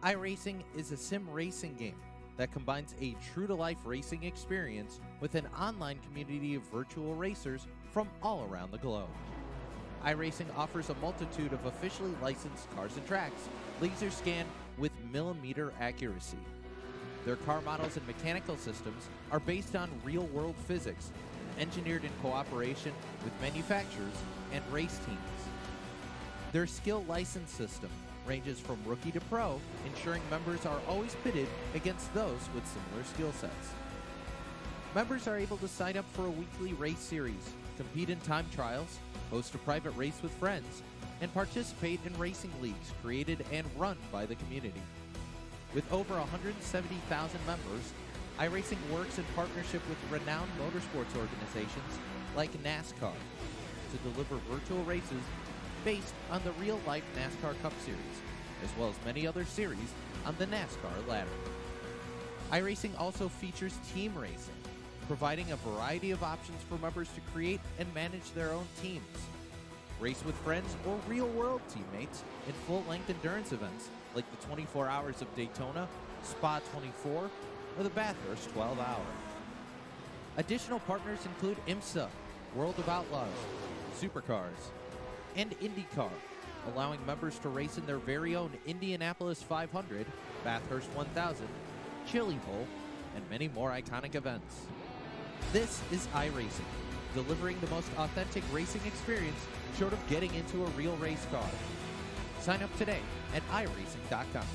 iRacing is a sim racing game that combines a true-to-life racing experience with an online community of virtual racers from all around the globe. iRacing offers a multitude of officially licensed cars and tracks, laser scanned with millimeter accuracy. Their car models and mechanical systems are based on real-world physics, engineered in cooperation with manufacturers and race teams. Their skill license system ranges from rookie to pro, ensuring members are always pitted against those with similar skill sets. Members are able to sign up for a weekly race series, compete in time trials, host a private race with friends, and participate in racing leagues created and run by the community. With over 170,000 members, iRacing works in partnership with renowned motorsports organizations like NASCAR to deliver virtual races based on the real-life NASCAR Cup Series, as well as many other series on the NASCAR ladder. iRacing also features team racing, providing a variety of options for members to create and manage their own teams. Race with friends or real-world teammates in full-length endurance events like the 24 Hours of Daytona, Spa 24, or the Bathurst 12 Hour. Additional partners include IMSA, World of Outlaws, Supercars, and IndyCar, allowing members to race in their very own Indianapolis 500, Bathurst 1000, Chili Bowl, and many more iconic events. This is iRacing, delivering the most authentic racing experience short of getting into a real race car. Sign up today at iRacing.com.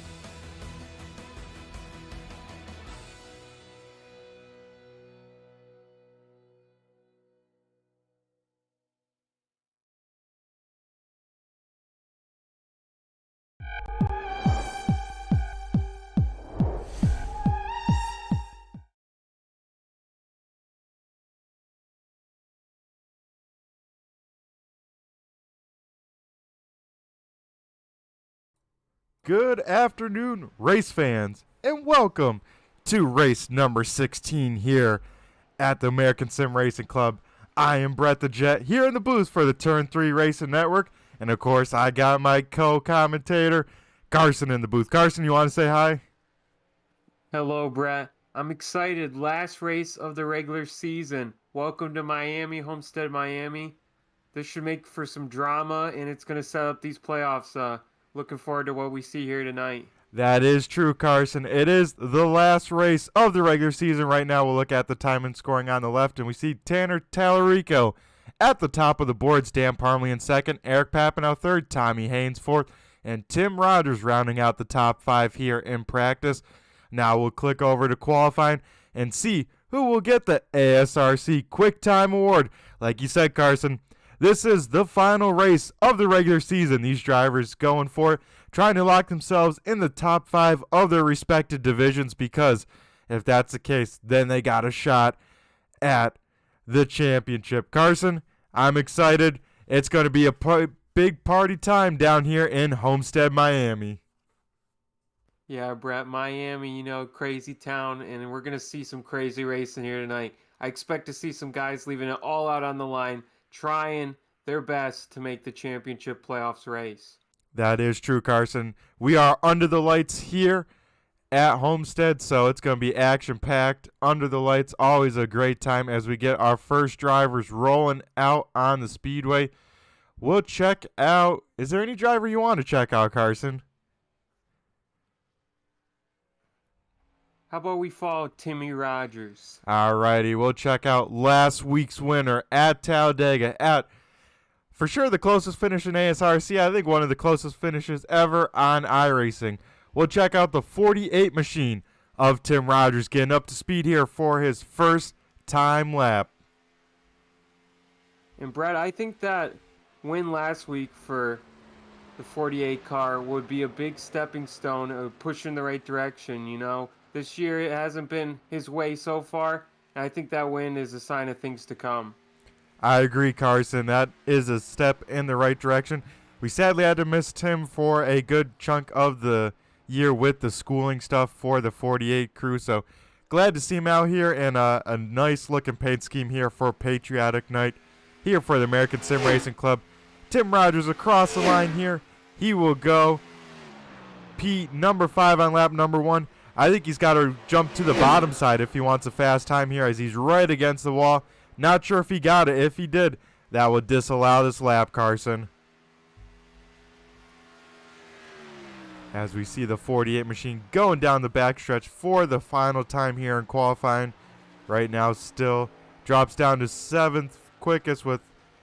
Good afternoon, race fans, and welcome to race number 16 here at the American Sim Racing Club. I am Brett the Jet here in the booth for the Turn 3 Racing Network, and of course I got my co-commentator Carson in the booth. Carson, you want to say hi? Hello, Brett. I'm excited. Last race of the regular season. Welcome to Miami, Homestead, Miami. This should make for some drama, and it's going to set up these playoffs. Looking forward to what we see here tonight. That is true, Carson. It is the last race of the regular season. Right now, we'll look at the time and scoring on the left, and we see Tanner Tallarico at the top of the boards, Dan Parmley in second, Eric Papineau third, Tommy Haynes fourth, and Tim Rogers rounding out the top five here in practice. Now we'll click over to qualifying and see who will get the ASRC Quick Time Award. Like you said, Carson, this is the final race of the regular season. These drivers going for it, trying to lock themselves in the top five of their respective divisions, because if that's the case, then they got a shot at the championship. Carson, I'm excited. It's going to be a big party time down here in Homestead, Miami. Yeah, Brett, Miami, crazy town, and we're going to see some crazy racing here tonight. I expect to see some guys leaving it all out on the line, trying their best to make the championship playoffs race. That is true, Carson. We are under the lights here at Homestead, so it's going to be action-packed. Under the lights, always a great time as we get our first drivers rolling out on the Speedway. We'll check out, is there any driver you want to check out, Carson? How about we follow Timmy Rogers? Alrighty, we'll check out last week's winner at Talladega at, for sure, the closest finish in ASRC. I think one of the closest finishes ever on iRacing. We'll check out the 48 machine of Tim Rogers getting up to speed here for his first time lap. And Brett, I think that win last week for the 48 car would be a big stepping stone, a push in the right direction, This year it hasn't been his way so far, and I think that win is a sign of things to come. I agree, Carson. That is a step in the right direction. We sadly had to miss Tim for a good chunk of the year with the schooling stuff for the 48 crew, so glad to see him out here in a nice-looking paint scheme here for Patriotic Night here for the American Sim Racing Club. Tim Rogers across the line here. He will go P number 5 on lap number 1. I think he's got to jump to the bottom side if he wants a fast time here, as he's right against the wall. Not sure if he got it. If he did, that would disallow this lap, Carson. As we see the 48 machine going down the backstretch for the final time here in qualifying. Right now still drops down to 7th quickest, with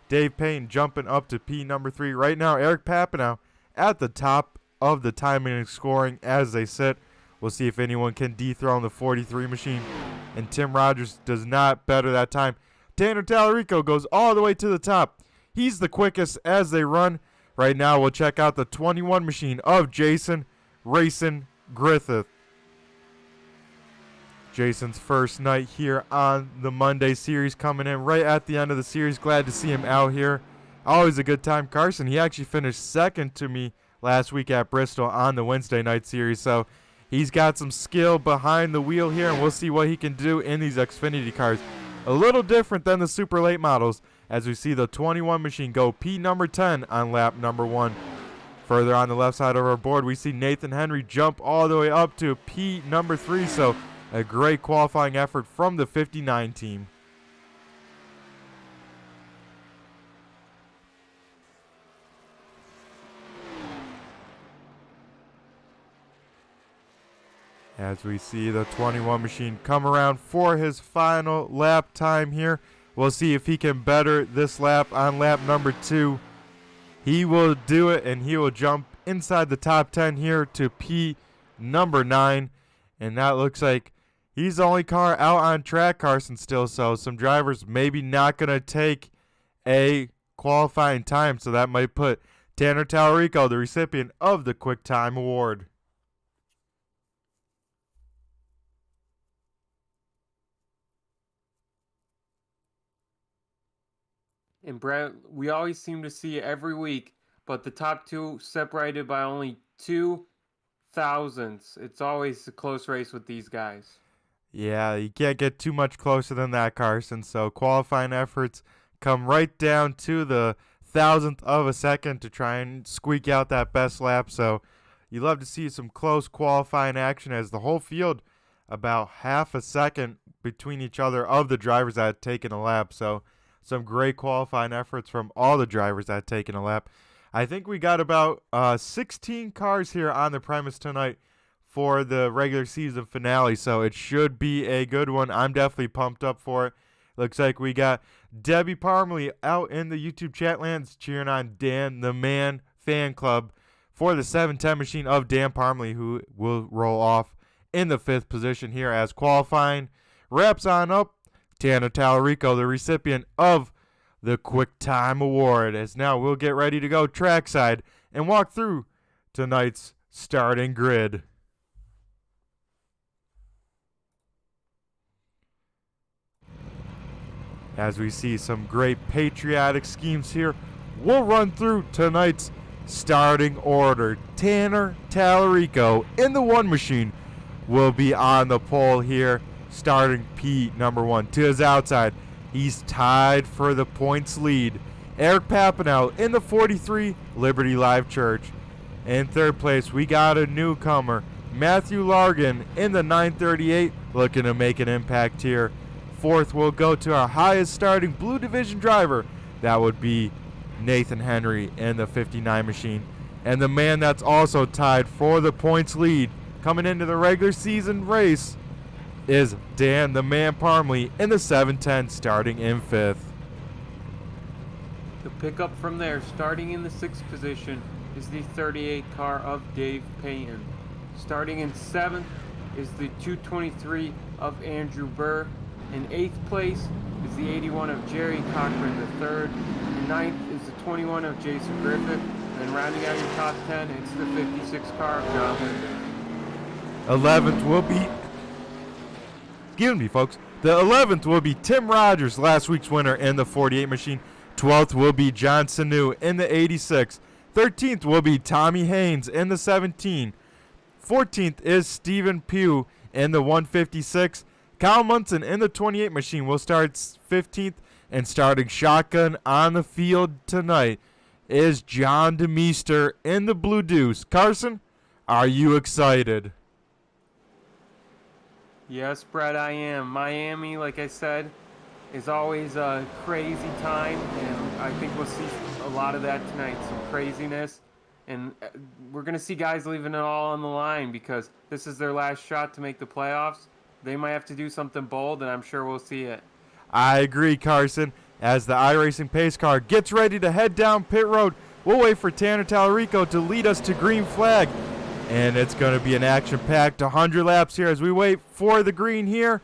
Dave Payton jumping up to P number 3. Right now, Eric Papineau at the top of the timing and scoring as they sit. We'll see if anyone can dethrone the 43 machine. And Tim Rogers does not better that time. Tanner Tallarico goes all the way to the top. He's the quickest as they run. Right now, we'll check out the 21 machine of Jason Racing Griffith. Jason's first night here on the Monday series, coming in right at the end of the series. Glad to see him out here. Always a good time. Carson, he actually finished second to me last week at Bristol on the Wednesday night series. So he's got some skill behind the wheel here, and we'll see what he can do in these Xfinity cars. A little different than the super late models, as we see the 21 machine go P number 10 on lap number 1. Further on the left side of our board, we see Nathan Henry jump all the way up to P number 3. So a great qualifying effort from the 59 team. As we see the 21 machine come around for his final lap time here. We'll see if he can better this lap on lap number 2. He will do it, and he will jump inside the top 10 here to P number 9. And that looks like he's the only car out on track, Carson, still. So some drivers maybe not going to take a qualifying time. So that might put Tanner Tallarico, the recipient of the Quick Time Award. And Brett, we always seem to see it every week, but the top two separated by only 2 thousandths. It's always a close race with these guys. Yeah, you can't get too much closer than that, Carson. So qualifying efforts come right down to the 1,000th of a second to try and squeak out that best lap. So you love to see some close qualifying action, as the whole field about half a second between each other of the drivers that had taken a lap. So some great qualifying efforts from all the drivers that had taken a lap. I think we got about 16 cars here on the premise tonight for the regular season finale, so it should be a good one. I'm definitely pumped up for it. Looks like we got Debbie Parmley out in the YouTube chat lands cheering on Dan the Man fan club for the 710 machine of Dan Parmley, who will roll off in the 5th position here as qualifying wraps on up. Tanner Tallarico, the recipient of the Quick Time Award, as now we'll get ready to go trackside and walk through tonight's starting grid. As we see some great patriotic schemes here, we'll run through tonight's starting order. Tanner Tallarico in the 1 machine will be on the pole here, starting P number 1. To his outside, he's tied for the points lead. Eric Papineau in the 43, Liberty Live Church. In 3rd place, we got a newcomer, Matthew Largan in the 938, looking to make an impact here. 4th will go to our highest starting Blue Division driver. That would be Nathan Henry in the 59 machine. And the man that's also tied for the points lead coming into the regular season race is Dan the Man Parmley in the 710, starting in 5th. The pickup from there, starting in the 6th position, is the 38 car of Dave Payton. Starting in 7th is the 223 of Andrew Burr. In 8th place is the 81 of Jerry Cochran III. In 9th is the 21 of Jason Griffith. And rounding out your top 10, it's the 56 car of John Linden. 11th will be... Excuse me, folks. The 11th will be Tim Rogers, last week's winner in the 48 machine. 12th will be John Sanu in the 86. 13th will be Tommy Haynes in the 17. 14th is Stephen Pugh in the 156. Kyle Munson in the 28 machine will start 15th. And starting shotgun on the field tonight is John DeMeester in the Blue Deuce. Carson, Are you excited? Yes, Brett, I am. Miami, like I said, is always a crazy time, and I think we'll see a lot of that tonight, some craziness. And we're going to see guys leaving it all on the line because this is their last shot to make the playoffs. They might have to do something bold, and I'm sure we'll see it. I agree, Carson. As the iRacing pace car gets ready to head down pit road, we'll wait for Tanner Tallarico to lead us to green flag. And it's going to be an action-packed 100 laps here as we wait for the green here.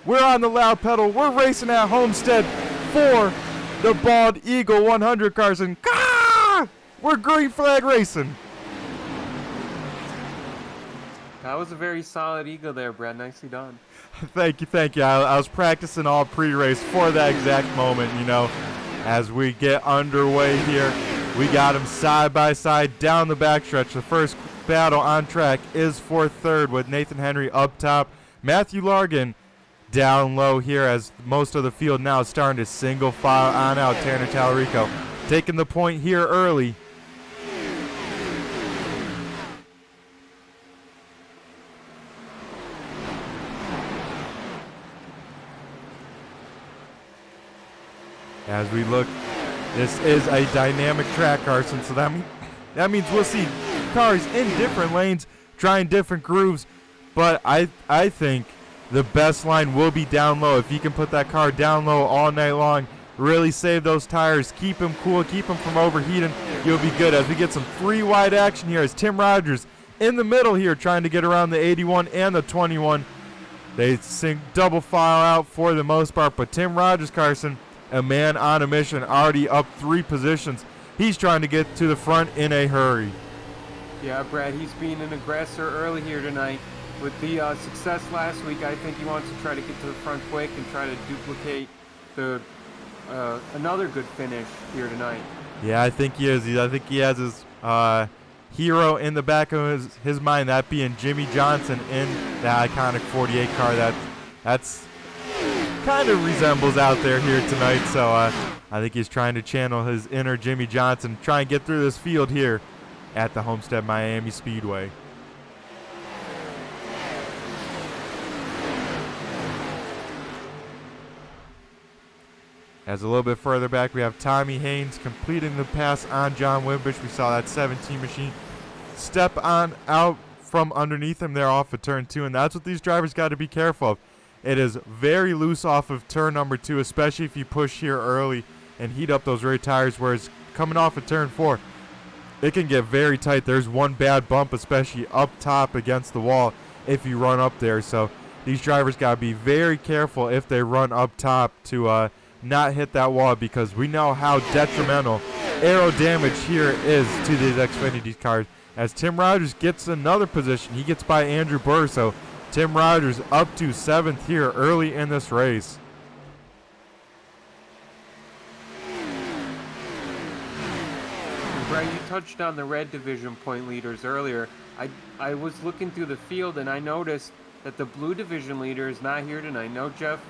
We're on the loud pedal. We're racing at Homestead for the Bald Eagle 100, Carson. Gah! We're green flag racing. That was a very solid eagle there, Brad. Nicely done. Thank you, thank you. I was practicing all pre-race for that exact moment, you know. As we get underway here, we got them side by side down the backstretch. The first battle on track is for third with Nathan Henry up top. Matthew Largan down low here as most of the field now is starting to single file on out. Tanner Tallarico taking the point here early. As we look, this is a dynamic track, Carson, so that means we'll see cars in different lanes, trying different grooves, but I think the best line will be down low. If you can put that car down low all night long, really save those tires, keep them cool, keep them from overheating, you'll be good. As we get some three wide action here as Tim Rogers in the middle here trying to get around the 81 and the 21. They sink double file out for the most part, but Tim Rogers, Carson, a man on a mission, already up 3 positions. He's trying to get to the front in a hurry. Yeah, Brad, he's being an aggressor early here tonight. With the success last week, I think he wants to try to get to the front quick and try to duplicate the another good finish here tonight. Yeah, I think he is. I think he has his hero in the back of his mind, that being Jimmy Johnson in the iconic 48 car. That's kind of resembles out there here tonight, so I think he's trying to channel his inner Jimmy Johnson, try and get through this field here at the Homestead Miami Speedway. As a little bit further back, we have Tommy Haynes completing the pass on John Wimbish. We saw that 17 machine step on out from underneath him there off of turn 2, and that's what these drivers got to be careful of. It is very loose off of turn number 2, especially if you push here early and heat up those rear tires, whereas coming off of turn 4, it can get very tight. There's one bad bump, especially up top against the wall if you run up there. So these drivers got to be very careful if they run up top to not hit that wall, because we know how detrimental aero damage here is to these Xfinity cars. As Tim Rogers gets another position, he gets by Andrew Burr, so Tim Rogers up to 7th here early in this race. Brad, you touched on the red division point leaders earlier. I was looking through the field and I noticed that the blue division leader is not here tonight. No Jeff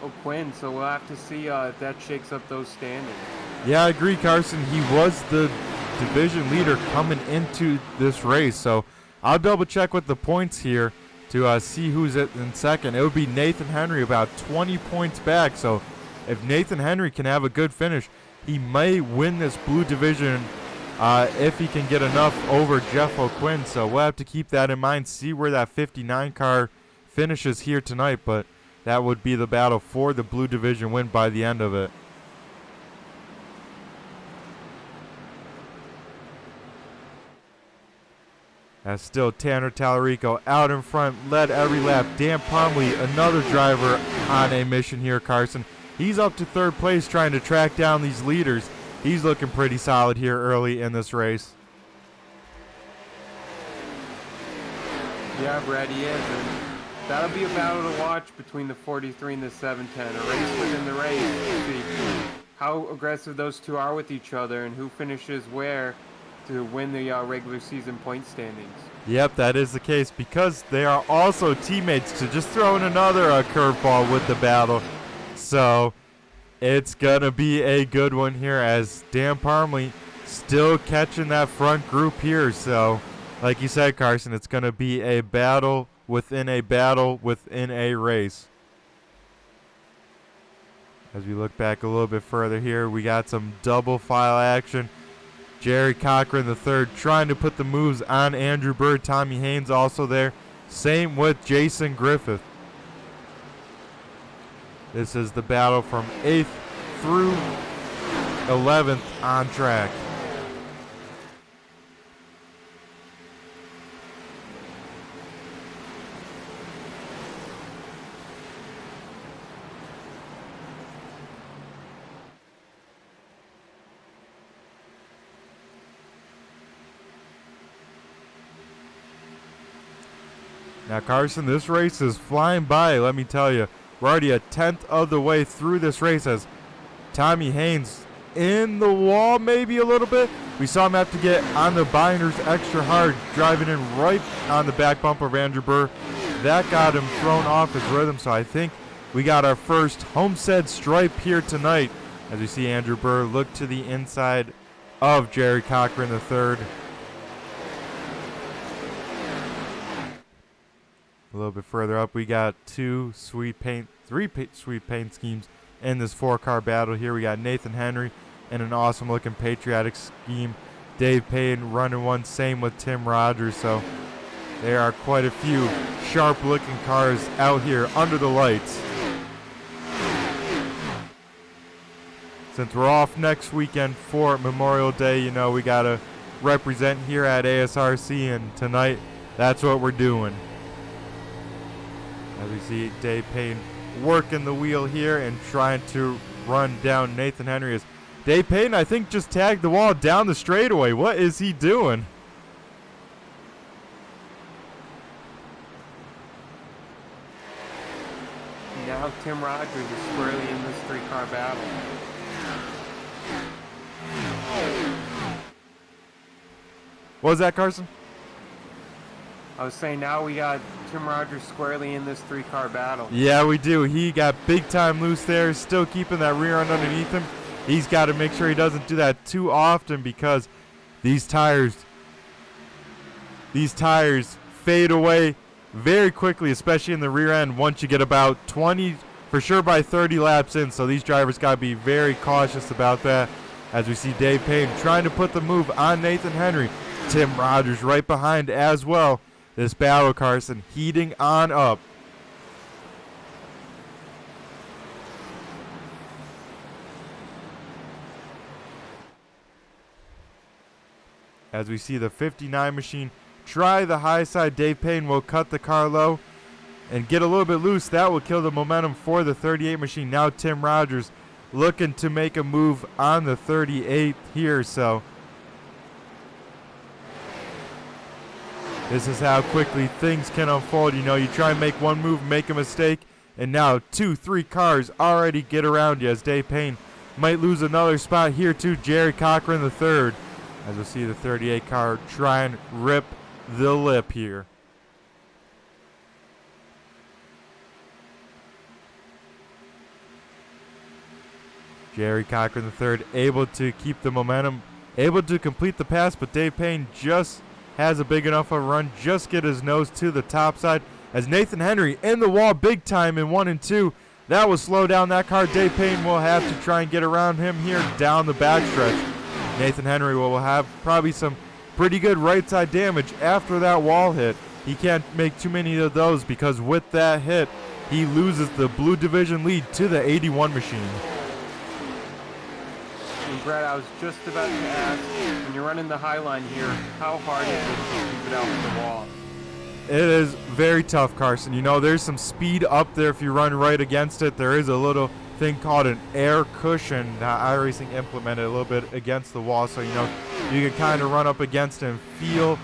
O'Quinn, so we'll have to see if that shakes up those standings. Yeah, I agree, Carson. He was the division leader coming into this race, so I'll double check with the points here to see who's in second. It would be Nathan Henry, about 20 points back. So if Nathan Henry can have a good finish, he may win this blue division if he can get enough over Jeff O'Quinn. So we'll have to keep that in mind, see where that 59 car finishes here tonight. But that would be the battle for the blue division win by the end of it. As still Tanner Tallarico out in front, led every lap. Dan Pomley, another driver on a mission here, Carson. He's up to 3rd place trying to track down these leaders. He's looking pretty solid here early in this race. Yeah, Brad, he is. And that'll be a battle to watch between the 43 and the 710. A race within the race to see how aggressive those two are with each other and who finishes where to win the regular season point standings. Yep, that is the case, because they are also teammates, to just throw in another curveball with the battle. So it's going to be a good one here, as Dan Parmley still catching that front group here. So Like you said, Carson, it's going to be a battle within a battle within a race. As we look back a little bit further here, we got some double file action. Jerry Cochran III trying to put the moves on Andrew Bird. Tommy Haynes also there. Same with Jason Griffith. This is the battle from 8th through 11th on track. Now, Carson, this race is flying by, let me tell you. We're already a 10th of the way through this race as Tommy Haynes in the wall maybe a little bit. We saw him have to get on the binders extra hard, driving in right on the back bumper of Andrew Burr. That got him thrown off his rhythm, so I think we got our first Homestead stripe here tonight as we see Andrew Burr look to the inside of Jerry Cochran III. A little bit further up, we got three sweet paint schemes in this 4-car battle here. We got Nathan Henry in an awesome looking patriotic scheme. Dave Payne running one, same with Tim Rogers. So there are quite a few sharp looking cars out here under the lights. Since we're off next weekend for Memorial Day, you know, we got to represent here at ASRC, and tonight that's what we're doing. As we see Dave Payne working the wheel here and trying to run down Nathan Henry. As Dave Payne, I think, just tagged the wall down the straightaway. What is he doing? Now Tim Rogers is squarely in this 3-car battle. What was that, Carson? I was saying now we got Tim Rogers squarely in this 3-car battle. Yeah, we do. He got big time loose there, still keeping that rear end underneath him. He's got to make sure he doesn't do that too often because these tires fade away very quickly, especially in the rear end once you get about 20, for sure by 30 laps in. So these drivers got to be very cautious about that. As we see Dave Payne trying to put the move on Nathan Henry. Tim Rogers right behind as well. This battle, Carson, heating on up. As we see the 59 machine try the high side, Dave Payne will cut the car low and get a little bit loose. That will kill the momentum for the 38 machine. Now Tim Rogers looking to make a move on the 38 here, so this is how quickly things can unfold. You know, you try and make one move, make a mistake, and now 2-3 cars already get around you as Dave Payne might lose another spot here to Jerry Cochran III. As we'll see the 38 car try and rip the lip here. Jerry Cochran III able to keep the momentum, able to complete the pass, but Dave Payne just has a big enough a run, just get his nose to the top side. As Nathan Henry in the wall big time in 1 and 2. That will slow down that car. Dave Payne will have to try and get around him here down the backstretch. Nathan Henry will have probably some pretty good right side damage after that wall hit. He can't make too many of those because with that hit, he loses the blue division lead to the 81 machine. And Brett, I was just about to ask, when you're running the high line here, how hard is it to keep it out of the wall? It is very tough, Carson. You know, there's some speed up there if you run right against it. There is a little thing called an air cushion that iRacing implemented a little bit against the wall, so you know you can kind of run up against it and feel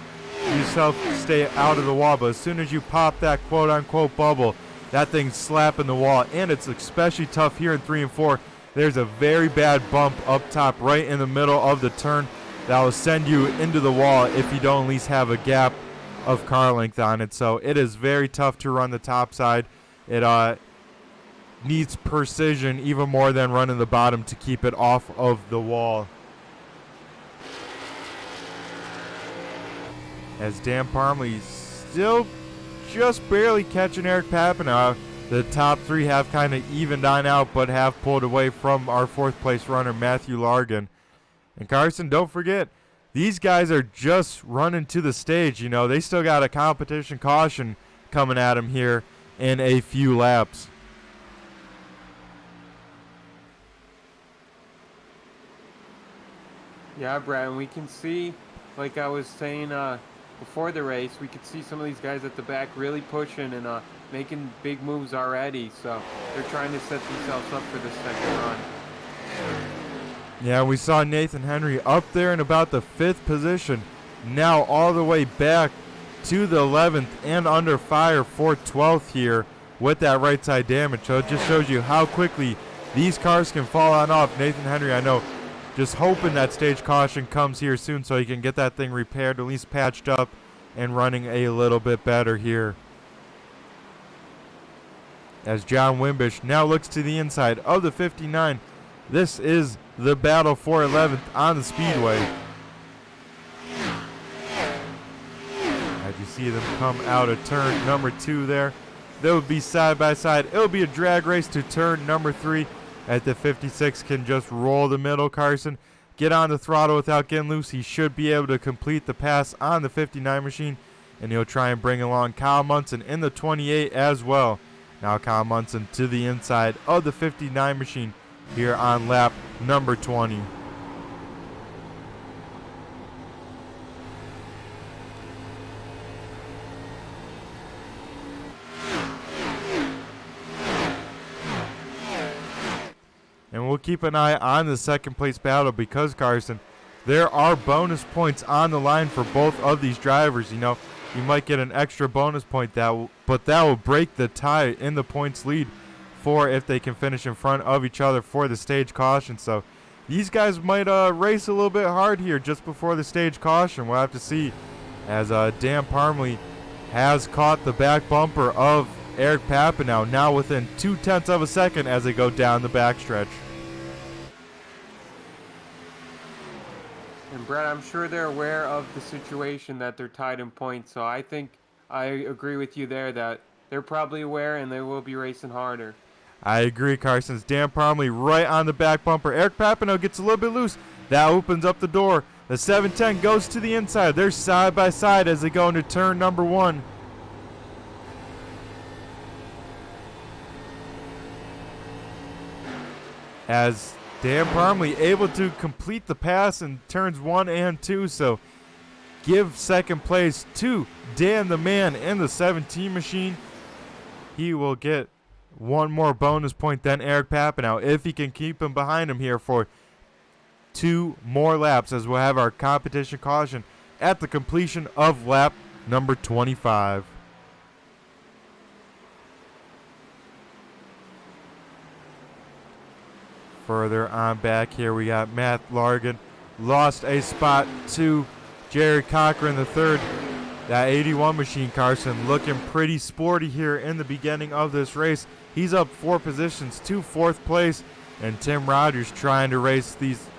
yourself stay out of the wall. But as soon as you pop that quote-unquote bubble, that thing's slapping the wall, and it's especially tough here in 3 and 4. There's a very bad bump up top right in the middle of the turn that will send you into the wall if you don't at least have a gap of car length on it. So it is very tough to run the top side. It needs precision even more than running the bottom to keep it off of the wall. as Dan Parmley still just barely catching Eric Papineau. The top three have kind of evened on out, but have pulled away from our fourth place runner, Matthew Largan. And Carson, don't forget, these guys are just running to the stage. You know, they still got a competition caution coming at them here in a few laps. Yeah, Brad, and we can see, like I was saying before the race, we could see some of these guys at the back really pushing and making big moves already. So they're trying to set themselves up for the second run. Yeah, we saw Nathan Henry up there in about the 5th position. Now all the way back to the 11th and under fire for 12th here with that right side damage. So it just shows you how quickly these cars can fall on off. Nathan Henry, I know, just hoping that stage caution comes here soon so he can get that thing repaired, at least patched up and running a little bit better here. As John Wimbish now looks to the inside of the 59. This is the battle for 11th on the Speedway. As you see them come out of turn number 2 there, they would be side by side. It will be a drag race to turn number 3. At the 56 can just roll the middle. Carson, get on the throttle without getting loose. He should be able to complete the pass on the 59 machine, and he'll try and bring along Kyle Munson in the 28 as well. Now Kyle Munson to the inside of the 59 machine here on lap number 20. And we'll keep an eye on the second place battle because, Carson, there are bonus points on the line for both of these drivers. You know, you might get an extra bonus point, but that will break the tie in the points lead for if they can finish in front of each other for the stage caution. So these guys might race a little bit hard here just before the stage caution. We'll have to see, as Dan Parmley has caught the back bumper of Eric Papineau, now within 0.2 of a second as they go down the backstretch. And Brett, I'm sure they're aware of the situation that they're tied in points. So I think I agree with you there that they're probably aware and they will be racing harder. I agree, Carson. It's Dan Parmley right on the back bumper. Eric Papineau gets a little bit loose. That opens up the door. The 710 goes to the inside. They're side by side as they go into turn number 1. As Dan Parmley able to complete the pass in turns 1 and 2, so give second place to Dan the Man in the 17 machine. He will get one more bonus point than Eric Papineau if he can keep him behind him here for 2 more laps, as we'll have our competition caution at the completion of lap number 25. Further on back here, we got Matt Largan. Lost a spot to Jerry Cochran III. That 81 machine, Carson, looking pretty sporty here in the beginning of this race. He's up 4 positions to 4th place. And Tim Rogers trying to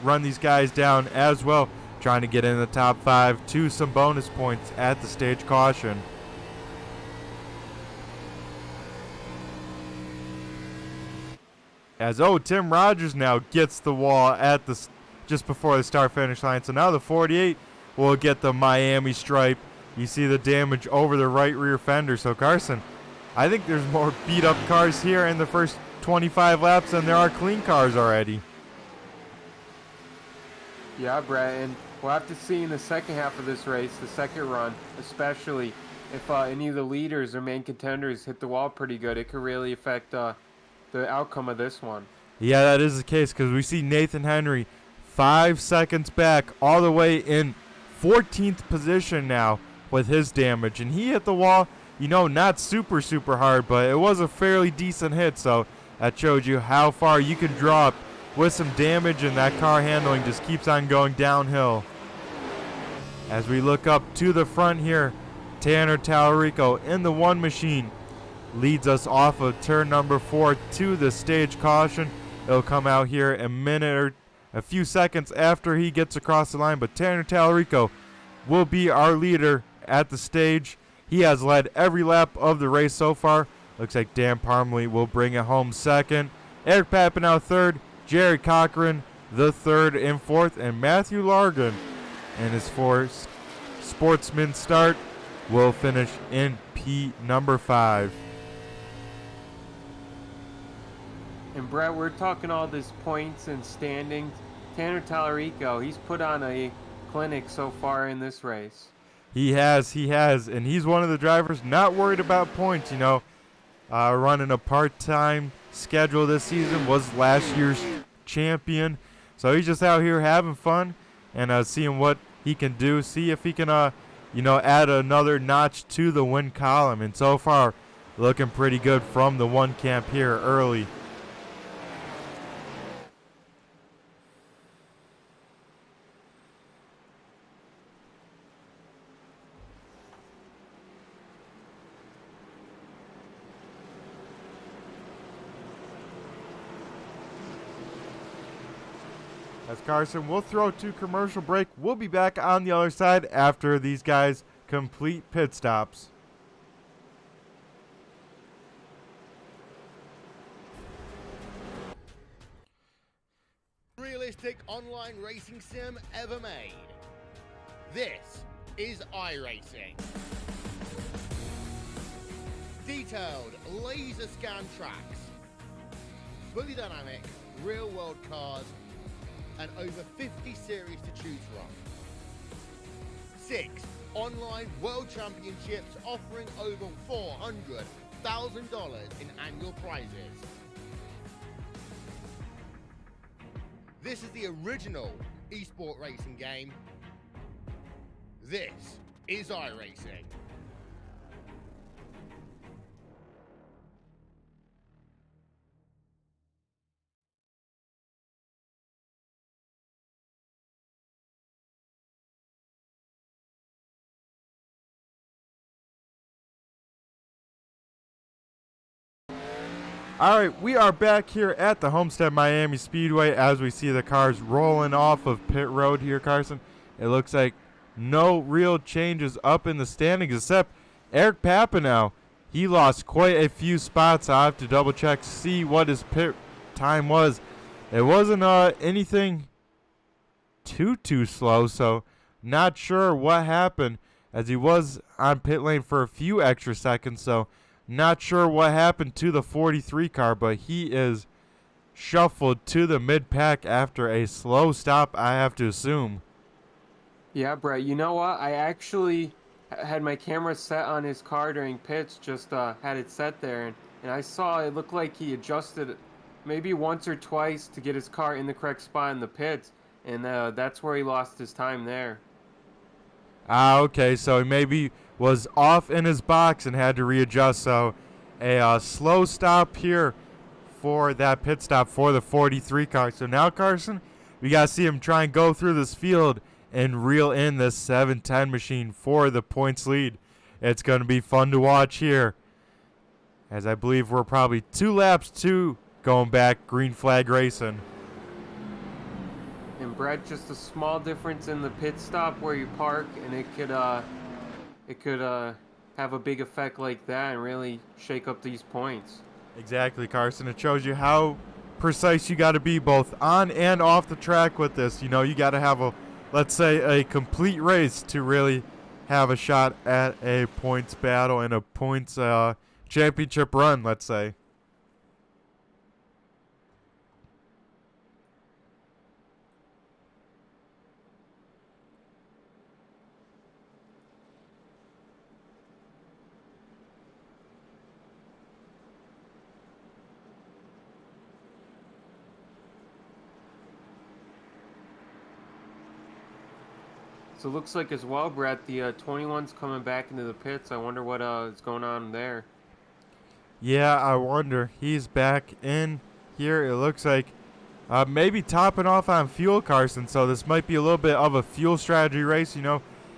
run these guys down as well. Trying to get in the top 5 to some bonus points at the stage caution. As Tim Rogers now gets the wall at just before the start finish line. So now the 48 will get the Miami stripe. You see the damage over the right rear fender. So Carson, I think there's more beat up cars here in the first 25 laps than there are clean cars already. Yeah, Brett, and we'll have to see in the second half of this race, the second run, especially if any of the leaders or main contenders hit the wall pretty good. It could really affect the outcome of this one. Yeah, that is the case because we see Nathan Henry 5 seconds back, all the way in 14th position now with his damage. And he hit the wall, you know, not super hard, but it was a fairly decent hit. So that showed you how far you can drop with some damage, and that car handling just keeps on going downhill. As we look up to the front here, Tanner Tallarico in the 1 machine leads us off of turn number 4 to the stage caution. It'll come out here a minute or a few seconds after he gets across the line, but Tanner Tallarico will be our leader at the stage. He has led every lap of the race so far. Looks like Dan Parmley will bring it home second. Eric Papinow third. Jerry Cochran the third and fourth. And Matthew Largan in his fourth sportsman start will finish in P number 5. And Brett, we're talking all this points and standings. Tanner Tallarico, he's put on a clinic so far in this race. He has, and he's one of the drivers not worried about points, running a part-time schedule this season, was last year's champion. So he's just out here having fun and seeing what he can do, see if he can, add another notch to the win column. And so far, looking pretty good from the one camp here early. As Carson, we'll throw to commercial break. We'll be back on the other side after these guys complete pit stops. Realistic online racing sim ever made. This is iRacing. Detailed laser scan tracks, fully dynamic real world cars, and over 50 series to choose from. 6 online world championships offering over $400,000 in annual prizes. This is the original esport racing game. This is iRacing. All right, we are back here at the Homestead Miami Speedway as we see the cars rolling off of pit road here, Carson. It looks like no real changes up in the standings except Eric Papinow. He lost quite a few spots. I have to double check to see what his pit time was. It wasn't anything too slow, so not sure what happened as he was on pit lane for a few extra seconds, so not sure what happened to the 43 car, but he is shuffled to the mid-pack after a slow stop, I have to assume. Yeah, Brett, you know what? I actually had my camera set on his car during pits, just had it set there, and I saw it looked like he adjusted it maybe once or twice to get his car in the correct spot in the pits, and that's where he lost his time there. Okay, so he maybe was off in his box and had to readjust. So a slow stop here for that pit stop for the 43 car. So now, Carson, we got to see him try and go through this field and reel in this 710 machine for the points lead. It's going to be fun to watch here, as I believe we're probably 2 laps to going back green flag racing. And Brett, just a small difference in the pit stop where you park, and it could have a big effect like that and really shake up these points. Exactly, Carson. It shows you how precise you got to be both on and off the track with this. You got to have let's say, a complete race to really have a shot at a points battle and a points championship run, let's say. So it looks like as well, Brett, the 21's coming back into the pits. I wonder what is going on there. Yeah, I wonder. He's back in here. It looks like maybe topping off on fuel, Carson. So this might be a little bit of a fuel strategy race.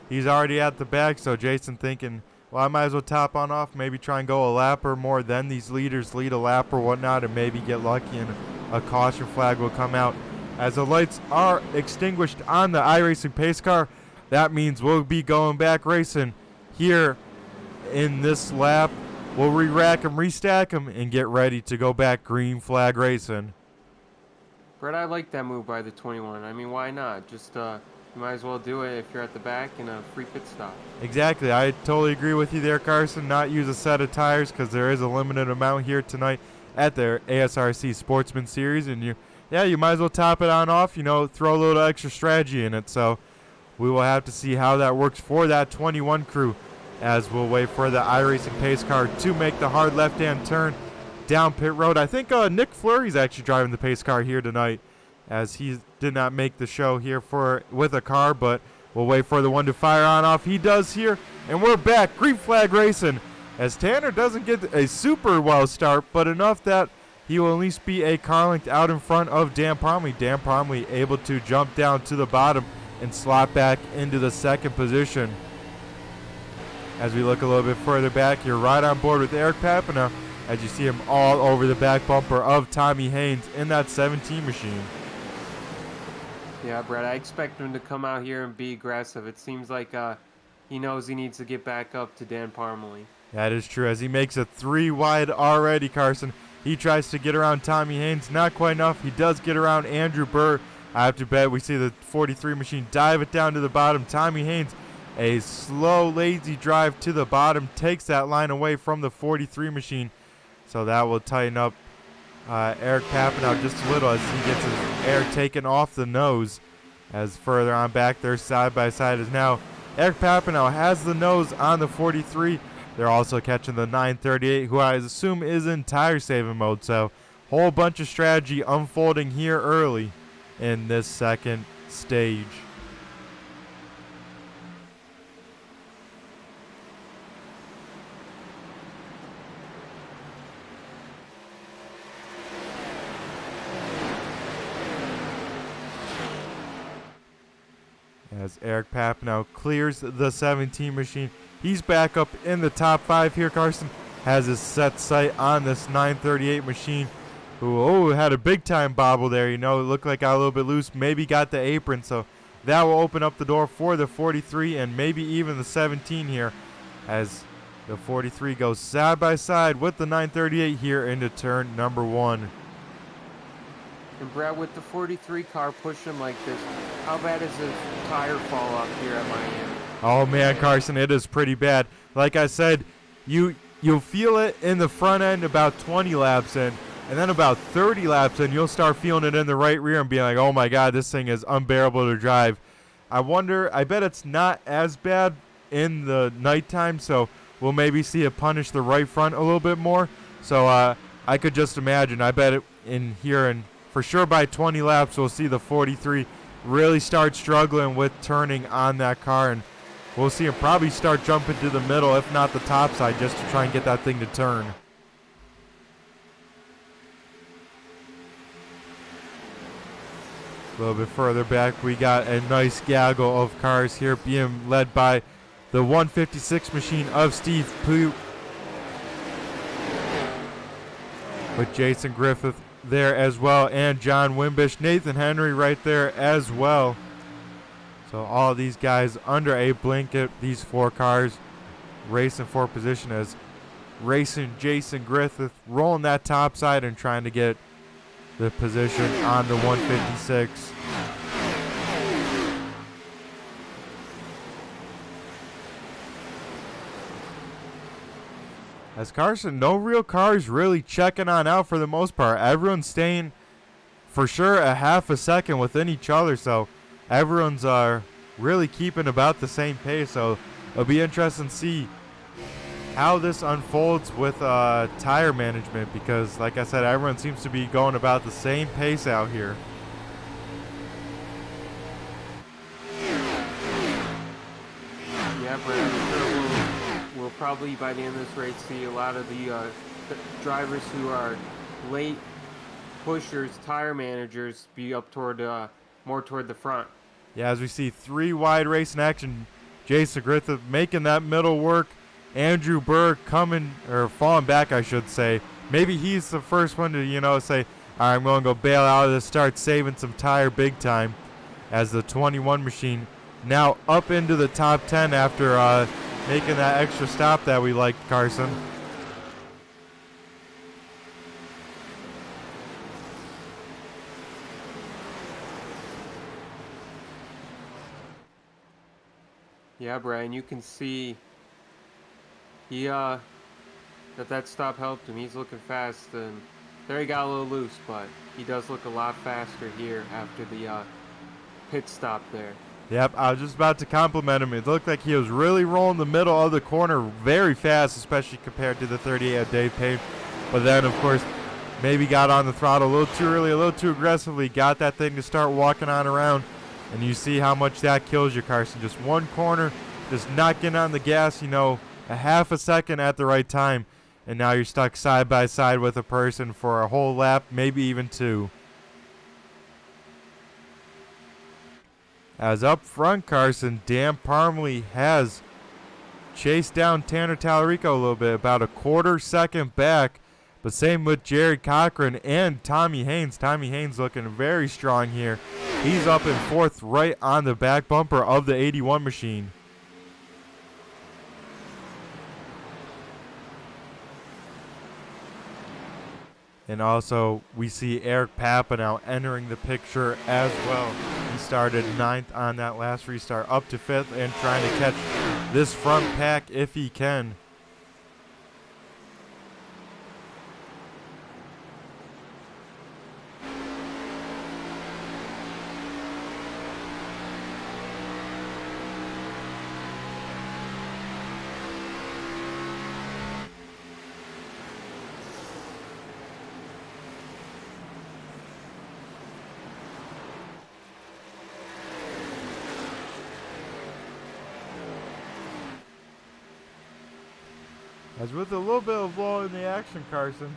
He's already at the back. So Jason thinking, well, I might as well top on off. Maybe try and go a lap or more. Then these leaders lead a lap or whatnot and maybe get lucky and a caution flag will come out. As the lights are extinguished on the iRacing pace car, that means we'll be going back racing here in this lap. We'll re-rack them, restack them, and get ready to go back green flag racing. Brett, I like that move by the 21. I mean, why not? Just you might as well do it if you're at the back in a free pit stop. Exactly. I totally agree with you there, Carson. Not use a set of tires because there is a limited amount here tonight at their ASRC Sportsman Series, and you might as well top it on off. Throw a little extra strategy in it. So we will have to see how that works for that 21 crew, as we'll wait for the iRacing pace car to make the hard left-hand turn down pit road. I think Nick Fleury's actually driving the pace car here tonight, as he did not make the show here with a car, but we'll wait for the one to fire on off. He does here, and we're back green flag racing, as Tanner doesn't get a super well start, but enough that he will at least be a car length out in front of Dan Parmley. Dan Parmley able to jump down to the bottom and slot back into the second position. As we look a little bit further back, you're right on board with Eric Papina, as you see him all over the back bumper of Tommy Haynes in that 17 machine. Yeah, Brett, I expect him to come out here and be aggressive. It seems like he knows he needs to get back up to Dan Parmley. That is true, as he makes it 3 wide already, Carson. He tries to get around Tommy Haynes, not quite enough. He does get around Andrew Burr. I have to bet we see the 43 machine dive it down to the bottom. Tommy Haynes, a slow, lazy drive to the bottom, takes that line away from the 43 machine. So that will tighten up Eric Papinow just a little, as he gets his air taken off the nose. As further on back there, side by side, is now Eric Papinow has the nose on the 43. They're also catching the 938, who I assume is in tire saving mode. So whole bunch of strategy unfolding here early in this second stage. As Eric Papinow clears the 17 machine, he's back up in the top 5 here. Carson has his set sight on this 938 machine, who had a big time bobble there. It looked like got a little bit loose, maybe got the apron, so that will open up the door for the 43 and maybe even the 17 here, as the 43 goes side by side with the 938 here into turn number 1. And Brad, with the 43 car pushing like this, how bad is the tire fall off here at Miami? Oh man, Carson, it is pretty bad. Like I said, you'll feel it in the front end about 20 laps in, and then about 30 laps in, you'll start feeling it in the right rear and being like, oh my god, this thing is unbearable to drive. I bet it's not as bad in the nighttime, so we'll maybe see it punish the right front a little bit more. So I could just imagine, I bet it in here, and for sure by 20 laps, we'll see the 43 really start struggling with turning on that car, and we'll see him probably start jumping to the middle, if not the top side, just to try and get that thing to turn. A little bit further back, we got a nice gaggle of cars here being led by the 156 machine of Steve Pugh, with Jason Griffith there as well, and John Wimbish, Nathan Henry right there as well. So all these guys under a blanket, these 4 cars racing for position, as racing Jason Griffith rolling that top side and trying to get the position on the 156. As Carson, no real cars really checking on out for the most part. Everyone's staying for sure a half a second within each other, so everyone's really keeping about the same pace. So it'll be interesting to see how this unfolds with tire management, because like I said, everyone seems to be going about the same pace out here. Yeah, but I'm sure we'll probably by the end of this race see a lot of the drivers who are late pushers, tire managers, be up toward more toward the front. Yeah, as we see 3 wide race in action, Jason Griffith making that middle work. Andrew Burr falling back, I should say. Maybe he's the first one to, say, all right, I'm going to go bail out of this, start saving some tire big time, as the 21 machine now up into the top 10 after making that extra stop that we like, Carson. Yeah, Brian, you can see he that stop helped him. He's looking fast, and there he got a little loose, but he does look a lot faster here after the pit stop there. Yep, I was just about to compliment him. It looked like he was really rolling the middle of the corner very fast, especially compared to the 38 of Dave Payne. But then, of course, maybe got on the throttle a little too early, a little too aggressively, got that thing to start walking on around. And you see how much that kills you, Carson. Just one corner, just not getting on the gas, you know, a half a second at the right time. And now you're stuck side by side with a person for a whole lap, maybe even two. As up front, Carson, Dan Parmley has chased down Tanner Tallarico a little bit, about a quarter second back. But same with Jared Cochran and Tommy Haynes. Tommy Haynes looking very strong here. He's up in fourth, right on the back bumper of the 81 machine. And also, we see Eric Papa now entering the picture as well. He started ninth on that last restart, up to fifth, and trying to catch this front pack if he can. As with a little bit of lull in the action, Carson,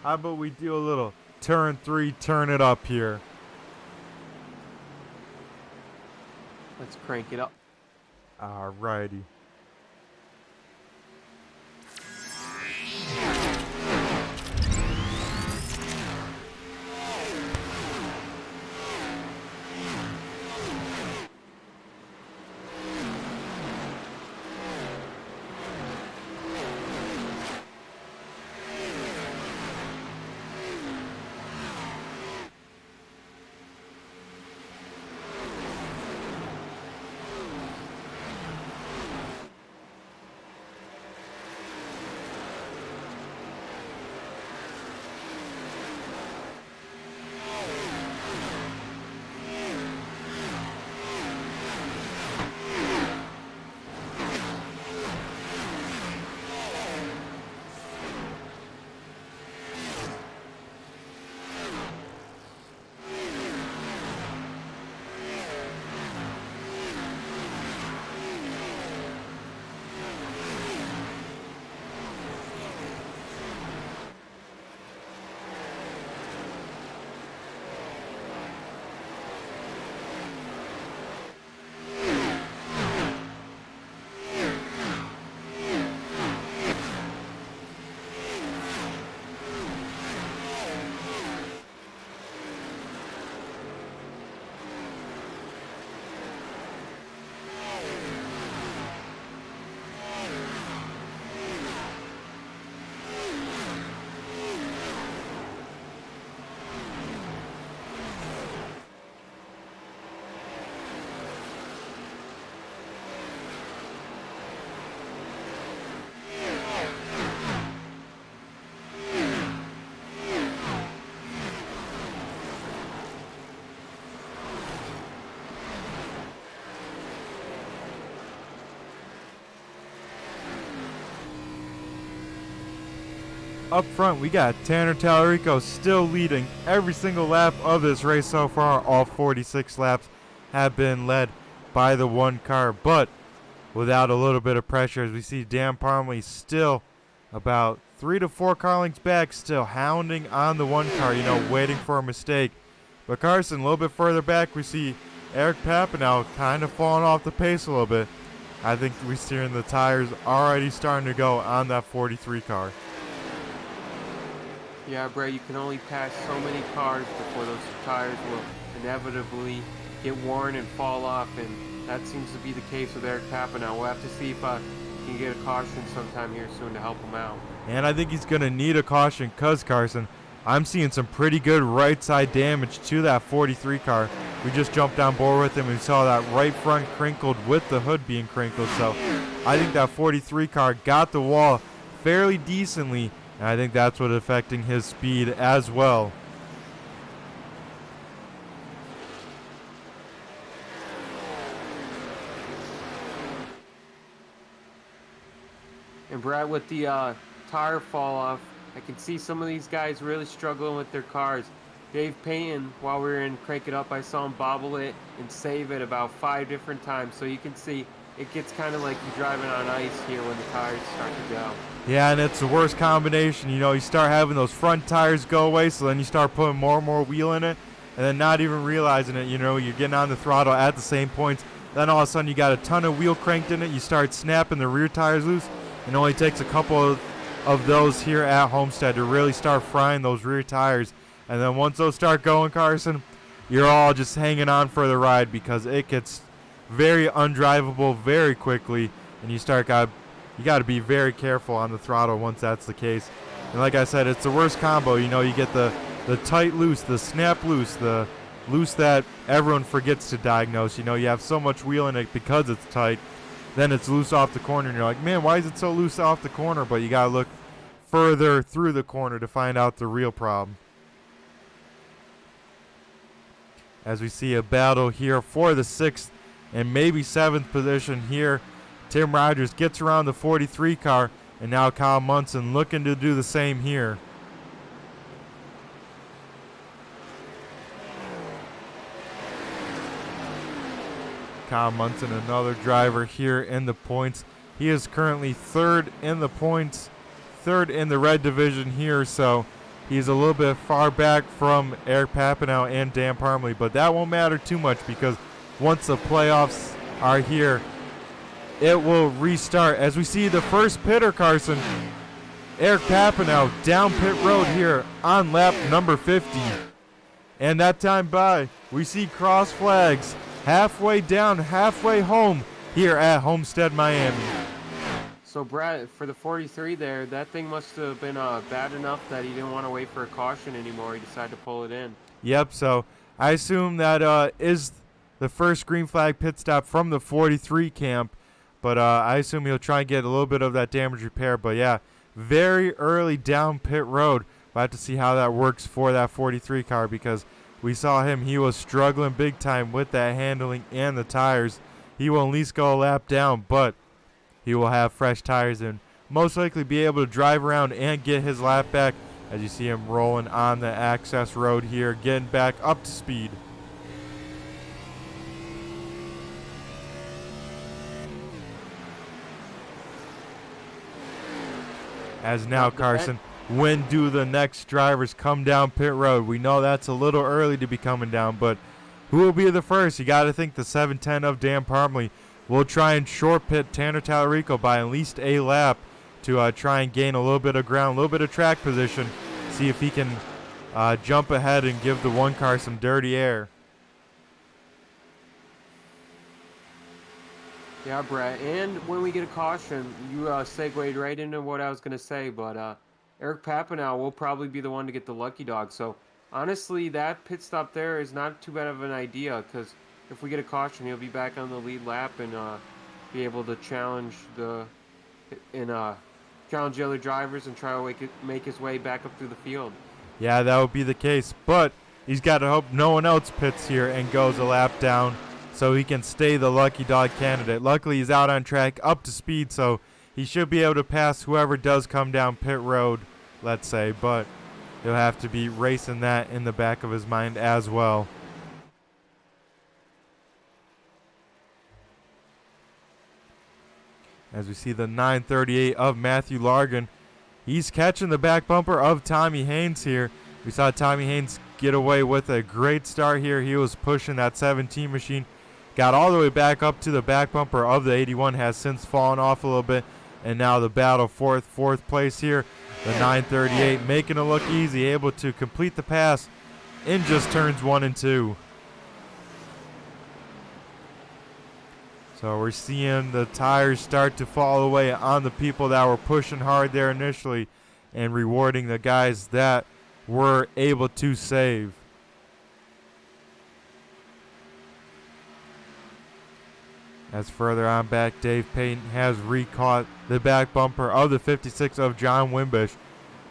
how about we do a little turn 3, turn it up here. Let's crank it up. Alrighty. Up front, we got Tanner Tallarico still leading every single lap of this race so far. All 46 laps have been led by the one car, but without a little bit of pressure, as we see Dan Parmley still about 3 to 4 car lengths back, still hounding on the one car, you know, waiting for a mistake. But Carson, a little bit further back, we see Eric Papa now kind of falling off the pace a little bit. I think we're seeing the tires already starting to go on that 43 car. Yeah, Brett, you can only pass so many cars before those tires will inevitably get worn and fall off, and that seems to be the case with Eric Papa now. We'll have to see if he can get a caution sometime here soon to help him out. And I think he's going to need a caution because, Carson, I'm seeing some pretty good right side damage to that 43 car. We just jumped on board with him and saw that right front crinkled with the hood being crinkled. So I think that 43 car got the wall fairly decently, and I think that's what's affecting his speed as well. And Brad, with the tire fall off, I can see some of these guys really struggling with their cars. Dave Payton, while we were in Crank It Up, I saw him bobble it and save it about 5 different times. So you can see it gets kind of like you're driving on ice here when the tires start to go. Yeah, and it's the worst combination. You know, you start having those front tires go away, so then you start putting more and more wheel in it, and then not even realizing it. You know, you're getting on the throttle at the same points. Then all of a sudden you got a ton of wheel cranked in it. You start snapping the rear tires loose. It only takes a couple of those here at Homestead to really start frying those rear tires. And then once those start going, Carson, you're all just hanging on for the ride because it gets very undrivable very quickly, and you got to be very careful on the throttle once that's the case. And like I said, it's the worst combo. You know, you get the tight loose, the snap loose, the loose that everyone forgets to diagnose. You know, you have so much wheel in it because it's tight. Then it's loose off the corner, and you're like, man, why is it so loose off the corner? But you got to look further through the corner to find out the real problem. As we see a battle here for the 6th and maybe 7th position here. Tim Rogers gets around the 43 car, and now Kyle Munson looking to do the same here. Kyle Munson, another driver here in the points. He is currently 3rd in the points, 3rd in the red division here, so he's a little bit far back from Eric Papineau and Dan Parmley, but that won't matter too much because once the playoffs are here, it will restart. As we see the first pitter, Carson, Eric Papineau down pit road here on lap number 50. And that time by, we see cross flags halfway down, halfway home here at Homestead, Miami. So Brad, for the 43 there, that thing must have been bad enough that he didn't want to wait for a caution anymore. He decided to pull it in. Yep, so I assume that is the first green flag pit stop from the 43 camp. But I assume he'll try and get a little bit of that damage repair. But yeah, very early down pit road. We'll have to see how that works for that 43 car because we saw him. He was struggling big time with that handling and the tires. He will at least go a lap down, but he will have fresh tires and most likely be able to drive around and get his lap back as you see him rolling on the access road here, getting back up to speed. As now, Carson, when do the next drivers come down pit road? We know that's a little early to be coming down, but who will be the first? You got to think the 710 of Dan Parmley will try and short pit Tanner Tallarico by at least a lap to try and gain a little bit of ground, a little bit of track position, see if he can jump ahead and give the one car some dirty air. Yeah, Brett, and when we get a caution, you segued right into what I was going to say, but Eric Papineau will probably be the one to get the lucky dog. So, honestly, that pit stop there is not too bad of an idea, because if we get a caution, he'll be back on the lead lap and be able to challenge challenge the other drivers and try to make his way back up through the field. Yeah, that would be the case, but he's got to hope no one else pits here and goes a lap down, so he can stay the lucky dog candidate. Luckily, he's out on track, up to speed, so he should be able to pass whoever does come down pit road, let's say, but he'll have to be racing that in the back of his mind as well. As we see the 938 of Matthew Largan, he's catching the back bumper of Tommy Haynes here. We saw Tommy Haynes get away with a great start here. He was pushing that 17 machine. Got all the way back up to the back bumper of the 81, has since fallen off a little bit, and now the battle for fourth place here. The 938 making it look easy, able to complete the pass in just turns 1 and 2. So we're seeing the tires start to fall away on the people that were pushing hard there initially and rewarding the guys that were able to save. As further on back, Dave Payton has recaught the back bumper of the 56 of John Wimbish.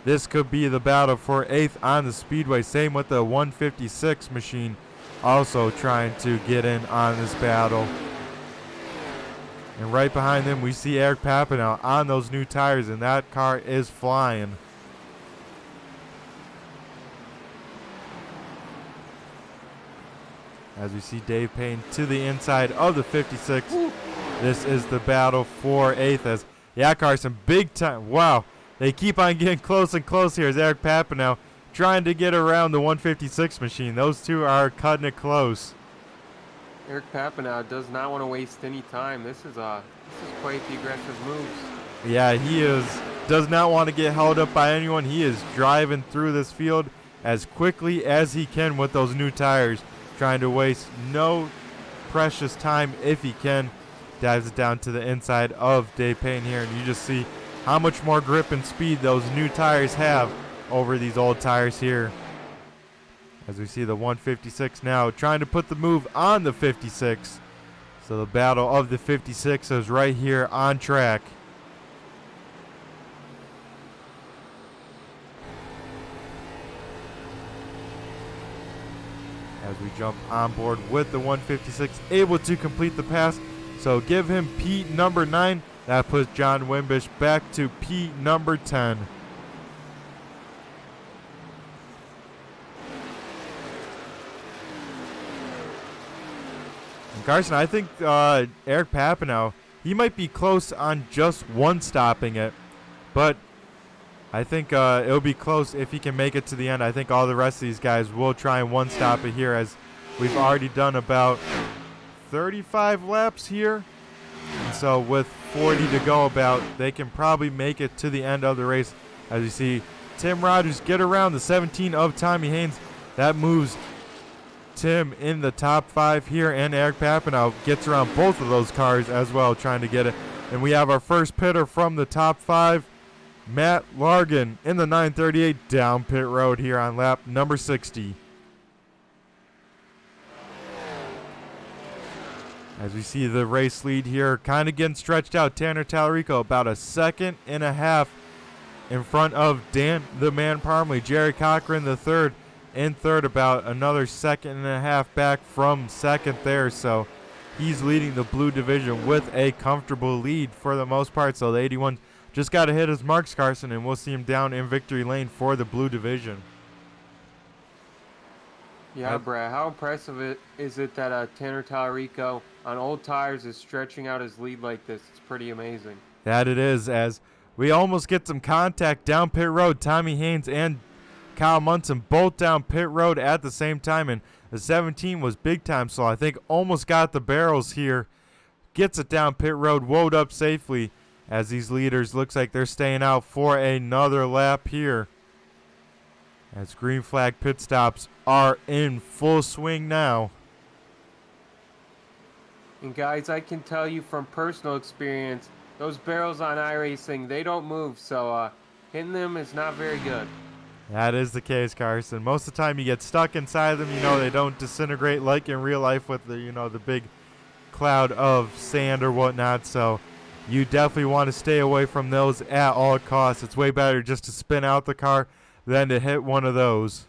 This could be the battle for 8th on the Speedway. Same with the 156 machine, also trying to get in on this battle. And right behind them, we see Eric Papinow on those new tires, and that car is flying. As we see Dave Payne to the inside of the 56. Woo. This is the battle for 8th as, yeah, Carson, big time. Wow, they keep on getting close and close here as Eric Papinow trying to get around the 156 machine. Those two are cutting it close. Eric Papinow does not want to waste any time. This is quite the aggressive moves. Yeah, he does not want to get held up by anyone. He is driving through this field as quickly as he can with those new tires, trying to waste no precious time if he can. Dives it down to the inside of Dave Payne here, and you just see how much more grip and speed those new tires have over these old tires here. As we see the 156 now trying to put the move on the 56. So the battle of the 56 is right here on track. As we jump on board with the 156, able to complete the pass. So give him P number 9. That puts John Wimbish back to P number 10. And Carson, I think Eric Papinow, he might be close on just one stopping it, but I think it'll be close if he can make it to the end. I think all the rest of these guys will try and one stop it here, as we've already done about 35 laps here. And so with 40 to go about, they can probably make it to the end of the race. As you see Tim Rogers get around the 17 of Tommy Haynes. That moves Tim in the top 5 here, and Eric Papinow gets around both of those cars as well, trying to get it. And we have our first pitter from the top 5. Matt Largan in the 938 down pit road here on lap number 60. As we see the race lead here kind of getting stretched out, Tanner Tallarico about a second and a half in front of Dan the Man Parmley. Jerry Cochran the third in third, about another second and a half back from second there. So he's leading the blue division with a comfortable lead for the most part. So the 81 just got to hit his marks, Carson, and we'll see him down in victory lane for the blue division. Yeah, Brad, how impressive is it that Tanner Tallarico on old tires is stretching out his lead like this? It's pretty amazing. That it is, as we almost get some contact down pit road. Tommy Haynes and Kyle Munson both down pit road at the same time, and the 17 was big time, so I think almost got the barrels here. Gets it down pit road, woed up safely, as these leaders looks like they're staying out for another lap here. As green flag pit stops are in full swing now. And guys, I can tell you from personal experience, those barrels on iRacing, they don't move, so hitting them is not very good. That is the case, Carson. Most of the time you get stuck inside them, they don't disintegrate like in real life with the, the big cloud of sand or whatnot, so you definitely want to stay away from those at all costs. It's way better just to spin out the car than to hit one of those.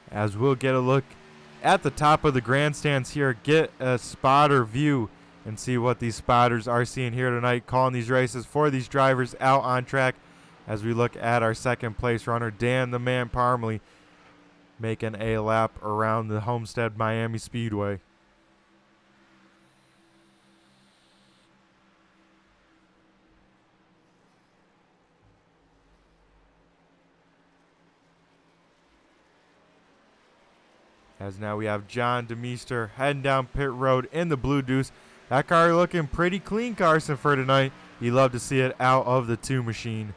As we'll get a look at the top of the grandstands here, get a spotter view and see what these spotters are seeing here tonight, calling these races for these drivers out on track, as we look at our second place runner, Dan the Man Parmley, making a lap around the Homestead Miami Speedway. As now we have John DeMeester heading down pit road in the Blue Deuce. That car looking pretty clean, Carson, for tonight. You love to see it out of the 2 machine.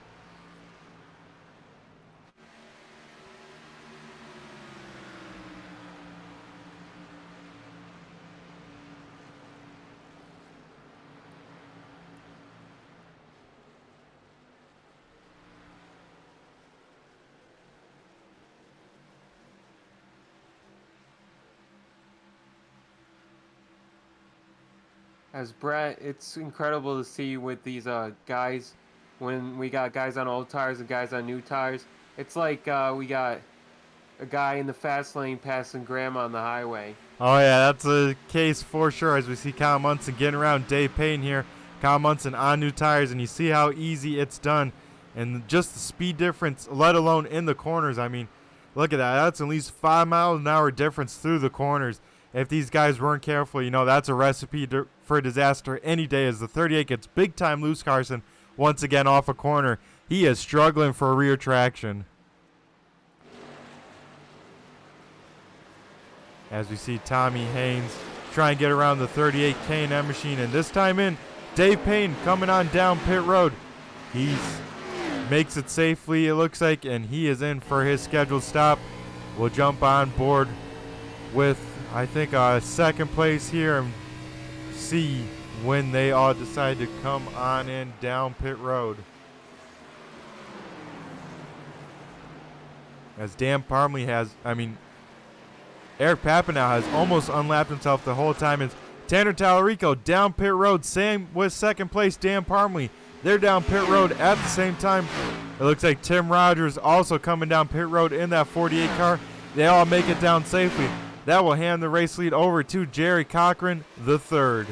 As Brett, it's incredible to see with these guys, when we got guys on old tires and guys on new tires. It's like we got a guy in the fast lane passing grandma on the highway. Oh, yeah, that's a case for sure as we see Kyle Munson getting around Dave Payne here. Kyle Munson on new tires, and you see how easy it's done. And just the speed difference, let alone in the corners. I mean, look at that. That's at least 5 miles an hour difference through the corners. If these guys weren't careful, you know, that's a recipe for disaster any day as the 38 gets big time loose. Carson once again off a corner. He is struggling for rear traction. As we see Tommy Haynes try and get around the 38 K&M machine, and this time in, Dave Payne coming on down pit road. He makes it safely, it looks like, and he is in for his scheduled stop. We'll jump on board with, I think, second place here and see when they all decide to come on in down pit road. As Dan Parmley Eric Papanow has almost unlapped himself the whole time. It's Tanner Tallarico down pit road. Same with second place, Dan Parmley. They're down pit road at the same time. It looks like Tim Rogers also coming down pit road in that 48 car. They all make it down safely. That will hand the race lead over to Jerry Cochran, the third.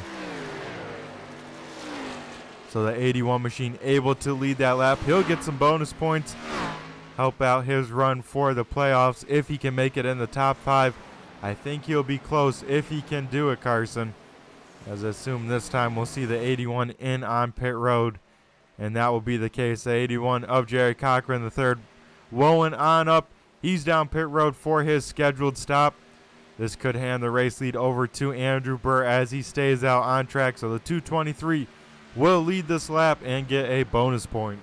So the 81 machine able to lead that lap. He'll get some bonus points, help out his run for the playoffs if he can make it in the top 5. I think he'll be close if he can do it, Carson. As I assume this time we'll see the 81 in on pit road, and that will be the case. The 81 of Jerry Cochran, the third, rolling on up. He's down pit road for his scheduled stop. This could hand the race lead over to Andrew Burr as he stays out on track. So the 223 will lead this lap and get a bonus point.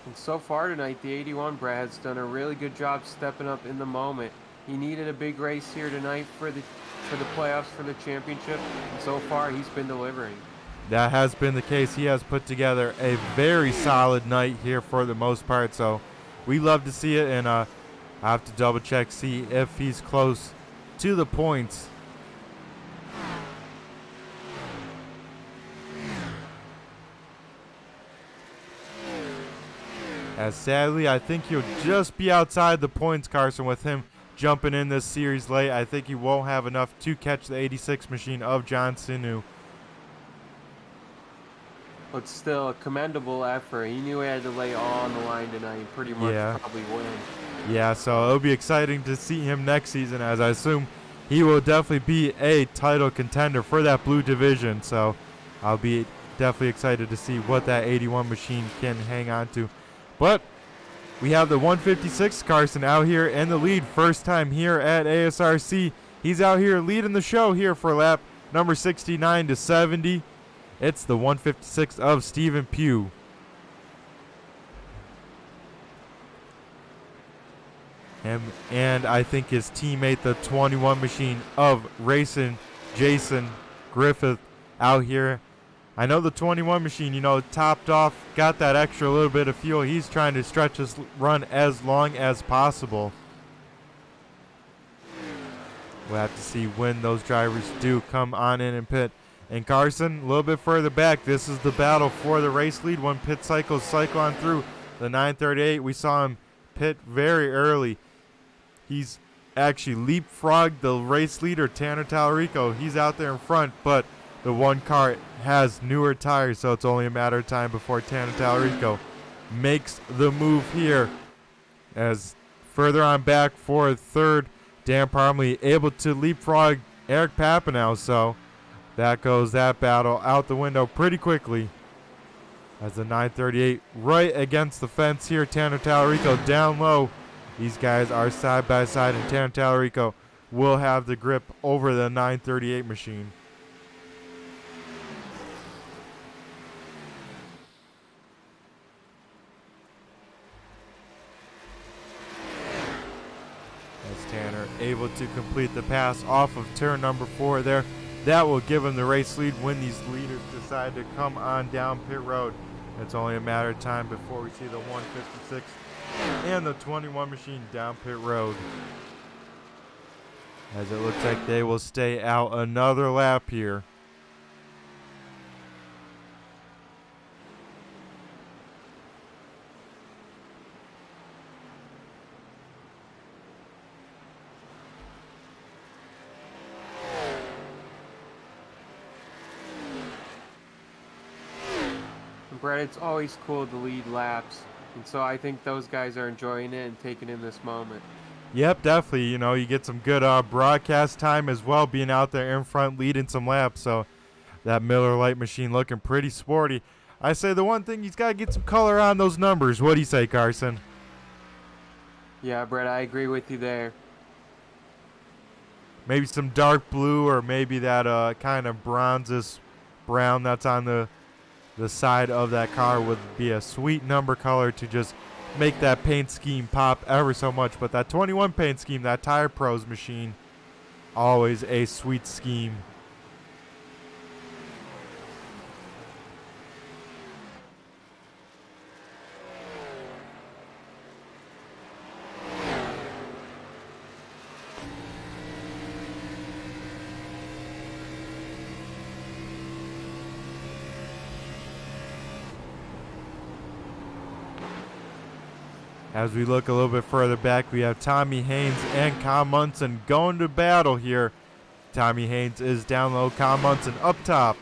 And so far tonight, the 81 Brad has done a really good job stepping up in the moment. He needed a big race here tonight for the playoffs, for the championship, and so far he's been delivering. That has been the case. He has put together a very solid night here for the most part, so we love to see it, and I have to double check, see if he's close to the points. As sadly, I think he'll just be outside the points, Carson, with him jumping in this series late. I think he won't have enough to catch the 86 machine of John Sinu. But still, a commendable effort. He knew he had to lay all on the line tonight and pretty much probably win. Yeah, so it'll be exciting to see him next season, as I assume he will definitely be a title contender for that blue division. So I'll be definitely excited to see what that 81 machine can hang on to. But we have the 156 Carson out here in the lead. First time here at ASRC. He's out here leading the show here for lap number 69 to 70. It's the 156 of Stephen Pugh. Him and I think his teammate, the 21 machine of racing Jason Griffith out here. I know the 21 machine, you know, topped off, got that extra little bit of fuel. He's trying to stretch his run as long as possible. We'll have to see when those drivers do come on in and pit. And Carson, a little bit further back, this is the battle for the race lead when pit cycles cycle on through. The 938, we saw him pit very early. He's actually leapfrogged the race leader, Tanner Tallarico. He's out there in front, but the one car has newer tires, so it's only a matter of time before Tanner Tallarico makes the move here. As further on back for third, Dan Parmley able to leapfrog Eric Papanow, so that goes that battle out the window pretty quickly. As the 938 right against the fence here, Tanner Tallarico down low. These guys are side by side, and Tanner Tallarico will have the grip over the 938 machine. As Tanner able to complete the pass off of turn number 4 there. That will give him the race lead when these leaders decide to come on down pit road. It's only a matter of time before we see the 156 and the 21 machine down pit road. As it looks like they will stay out another lap here. Brett, it's always cool to lead laps, and so I think those guys are enjoying it and taking in this moment. Yep, definitely. You know, you get some good broadcast time as well, being out there in front leading some laps. So that Miller Lite machine looking pretty sporty. I say the one thing, he's got to get some color on those numbers. What do you say, Carson? Yeah, Brett, I agree with you there. Maybe some dark blue, or maybe that kind of bronzes brown that's on the side of that car would be a sweet number color to just make that paint scheme pop ever so much. But that 21 paint scheme, that Tire Pros machine, always a sweet scheme. As we look a little bit further back, we have Tommy Haynes and Kyle Munson going to battle here. Tommy Haynes is down low, Kyle Munson up top.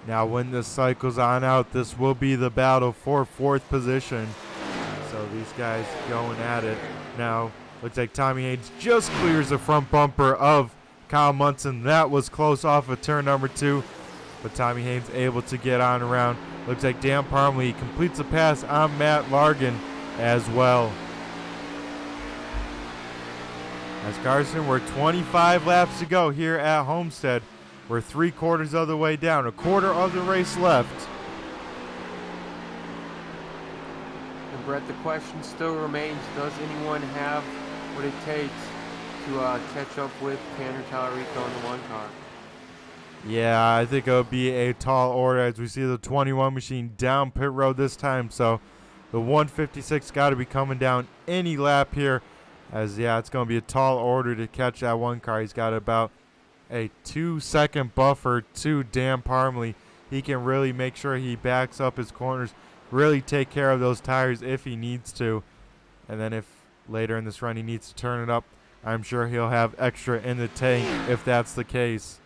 Now when this cycles on out, this will be the battle for 4th position. So these guys going at it. Now, looks like Tommy Haynes just clears the front bumper of Kyle Munson. That was close off of turn number 2, but Tommy Haynes able to get on around. Looks like Dan Parmley completes a pass on Matt Largan as well. As Carson, we're 25 laps to go here at Homestead. We're 3/4 of the way down, a quarter of the race left. And Brett, the question still remains, does anyone have what it takes to catch up with Tanner Tallarico in the 1 car? Yeah, I think it'll be a tall order as we see the 21 machine down pit road this time. So the 156 got to be coming down any lap here. As, yeah, it's going to be a tall order to catch that 1 car. He's got about a 2-second buffer to Dan Parmley. He can really make sure he backs up his corners, really take care of those tires if he needs to. And then if later in this run he needs to turn it up, I'm sure he'll have extra in the tank if that's the case.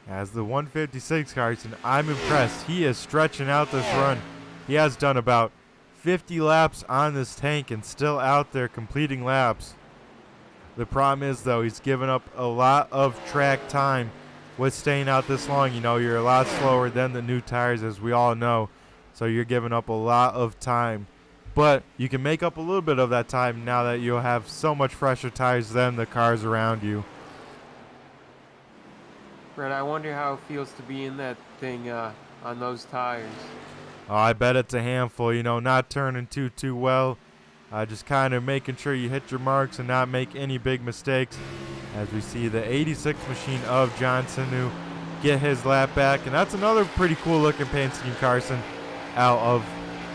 As the 156 Carson, I'm impressed. He is stretching out this run. He has done about 50 laps on this tank and still out there completing laps. The problem is, though, he's given up a lot of track time with staying out this long. You know, you're a lot slower than the new tires, as we all know. So you're giving up a lot of time. But you can make up a little bit of that time now that you'll have so much fresher tires than the cars around you. Brett, I wonder how it feels to be in that thing on those tires. Oh, I bet it's a handful, you know, not turning too well. Just kind of making sure you hit your marks and not make any big mistakes. As we see the 86 machine of John Sanu get his lap back. And that's another pretty cool looking paint scheme, Carson, out of,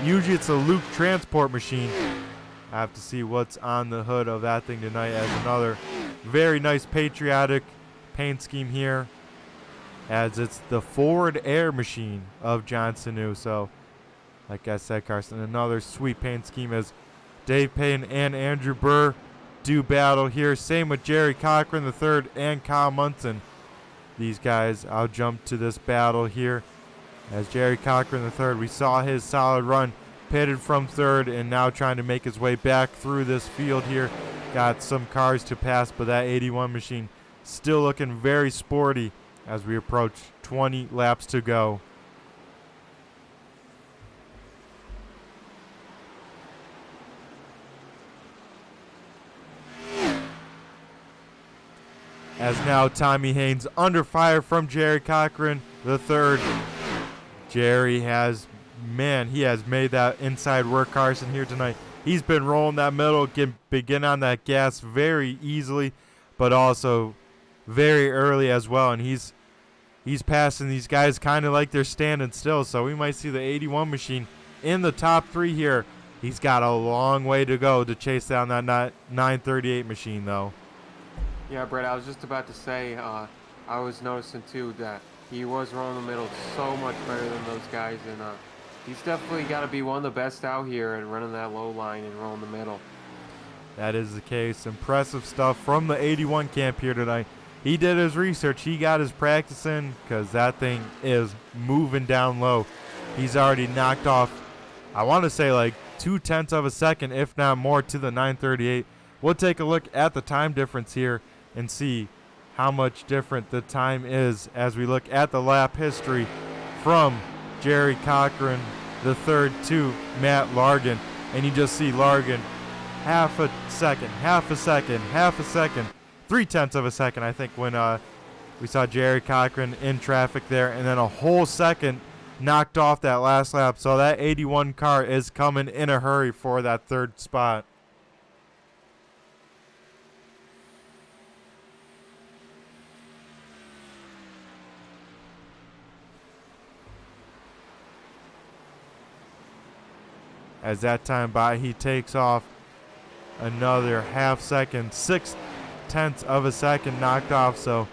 usually it's a Luke transport machine. I have to see what's on the hood of that thing tonight, as another very nice patriotic paint scheme here, as it's the Ford Air machine of John Sanu. So, like I said, Carson, another sweet paint scheme as Dave Payne and Andrew Burr do battle here. Same with Jerry Cochran III and Kyle Munson. These guys, I'll jump to this battle here. As Jerry Cochran III, we saw his solid run, pitted from 3rd and now trying to make his way back through this field here. Got some cars to pass, but that 81 machine still looking very sporty as we approach 20 laps to go. As now Tommy Haynes under fire from Jerry Cochran III. Jerry has, man, he has made that inside work, Carson, here tonight. He's been rolling that middle, begin on that gas very easily, but also very early as well. And he's passing these guys kind of like they're standing still. So we might see the 81 machine in the top 3 here. He's got a long way to go to chase down that 938 machine, though. Yeah, Brett, I was just about to say, I was noticing too that he was rolling the middle so much better than those guys He's definitely got to be one of the best out here and running that low line and rolling the middle. That is the case. Impressive stuff from the 81 camp here tonight. He did his research. He got his practice in because that thing is moving down low. He's already knocked off, I want to say like 0.2 of a second, if not more, to the 938. We'll take a look at the time difference here and see how much different the time is as we look at the lap history from Jerry Cochran the third to Matt Largan. And you just see Largan half a second, 0.3 of a second, I think, when we saw Jerry Cochran in traffic there, and then a whole second knocked off that last lap. So that 81 car is coming in a hurry for that third spot. As that time by, he takes off another half second, 0.6 of a second knocked off. So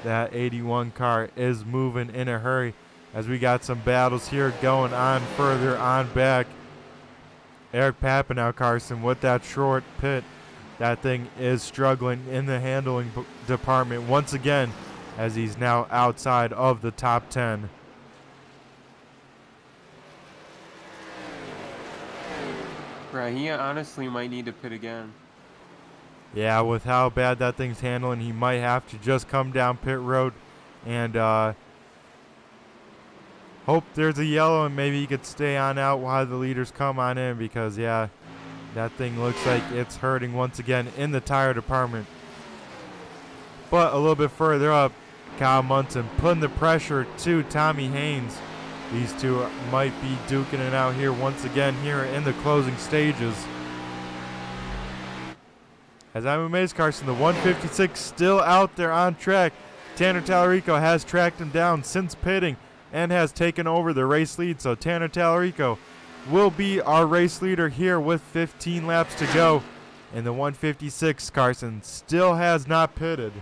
that 81 car is moving in a hurry as we got some battles here going on further on back. Eric Papanow, Carson, with that short pit. That thing is struggling in the handling department once again as he's now outside of the top 10. Right, he honestly might need to pit again. Yeah, with how bad that thing's handling, he might have to just come down pit road and hope there's a yellow and maybe he could stay on out while the leaders come on in, because, yeah, that thing looks like it's hurting once again in the tire department. But a little bit further up, Kyle Munson putting the pressure to Tommy Haynes. These two might be duking it out here once again here in the closing stages. As I'm amazed, Carson, the 156 still out there on track. Tanner Tallarico has tracked him down since pitting and has taken over the race lead. So Tanner Tallarico will be our race leader here with 15 laps to go. And the 156, Carson, still has not pitted.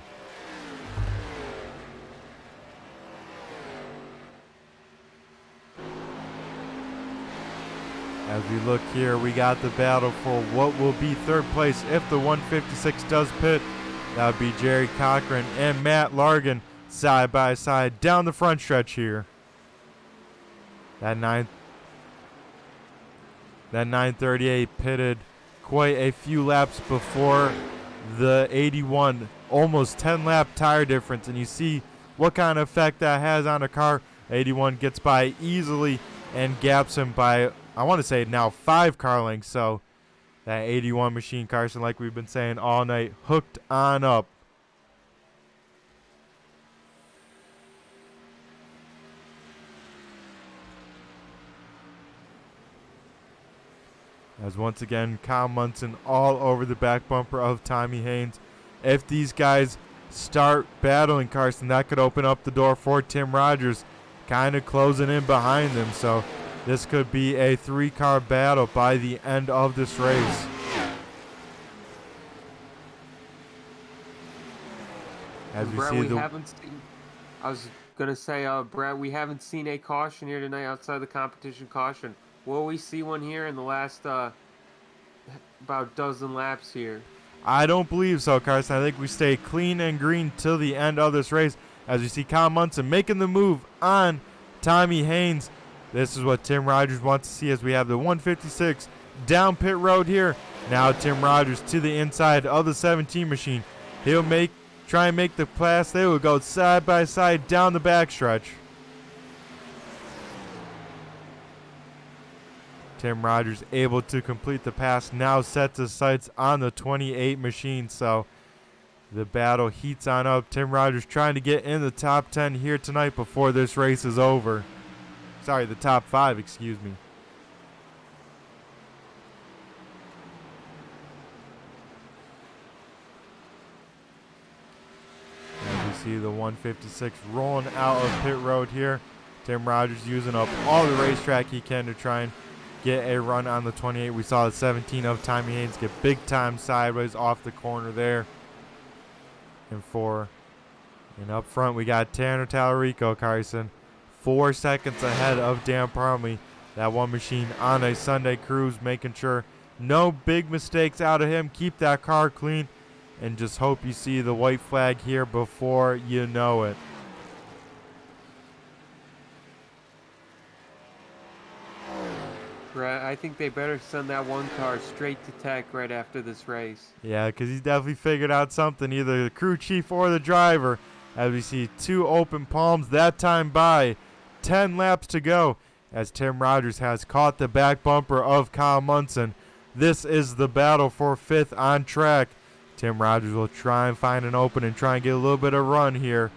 As we look here, we got the battle for what will be third place if the 156 does pit. That would be Jerry Cochran and Matt Largan side by side down the front stretch here. That 938 pitted quite a few laps before the 81. Almost 10 lap tire difference, and you see what kind of effect that has on a car. 81 gets by easily and gaps him by, I want to say now 5 car lengths. So that 81 machine, Carson, like we've been saying all night, hooked on up. As once again, Kyle Munson all over the back bumper of Tommy Haynes. If these guys start battling, Carson, that could open up the door for Tim Rogers kind of closing in behind them. So this could be a 3-car battle by the end of this race. As we Brett, see I was going to say, Brett, we haven't seen a caution here tonight outside the competition caution. Will we see one here in the last about dozen laps here? I don't believe so, Carson. I think we stay clean and green till the end of this race. As we see Kyle Munson making the move on Tommy Haynes. This is what Tim Rogers wants to see as we have the 156 down pit road here. Now Tim Rogers to the inside of the 17 machine. He'll try and make the pass. They will go side by side down the backstretch. Tim Rogers able to complete the pass. Now sets his sights on the 28 machine. So the battle heats on up. Tim Rogers trying to get in the top 10 here tonight before this race is over. Sorry, the top 5, excuse me. As we see the 156 rolling out of pit road here. Tim Rogers using up all the racetrack he can to try and get a run on the 28. We saw the 17 of Tommy Haynes get big time sideways off the corner there. And up front we got Tanner Tallarico, Carson, 4 seconds ahead of Dan Parmley. That one machine on a Sunday cruise, making sure no big mistakes out of him. Keep that car clean and just hope you see the white flag here before you know it. Brett, I think they better send that one car straight to tech right after this race. Yeah, because he's definitely figured out something, either the crew chief or the driver. As we see 2 open palms, that time by 10 laps to go, as Tim Rogers has caught the back bumper of Kyle Munson. This is the battle for 5th on track. Tim Rogers will try and find an open and try and get a little bit of run here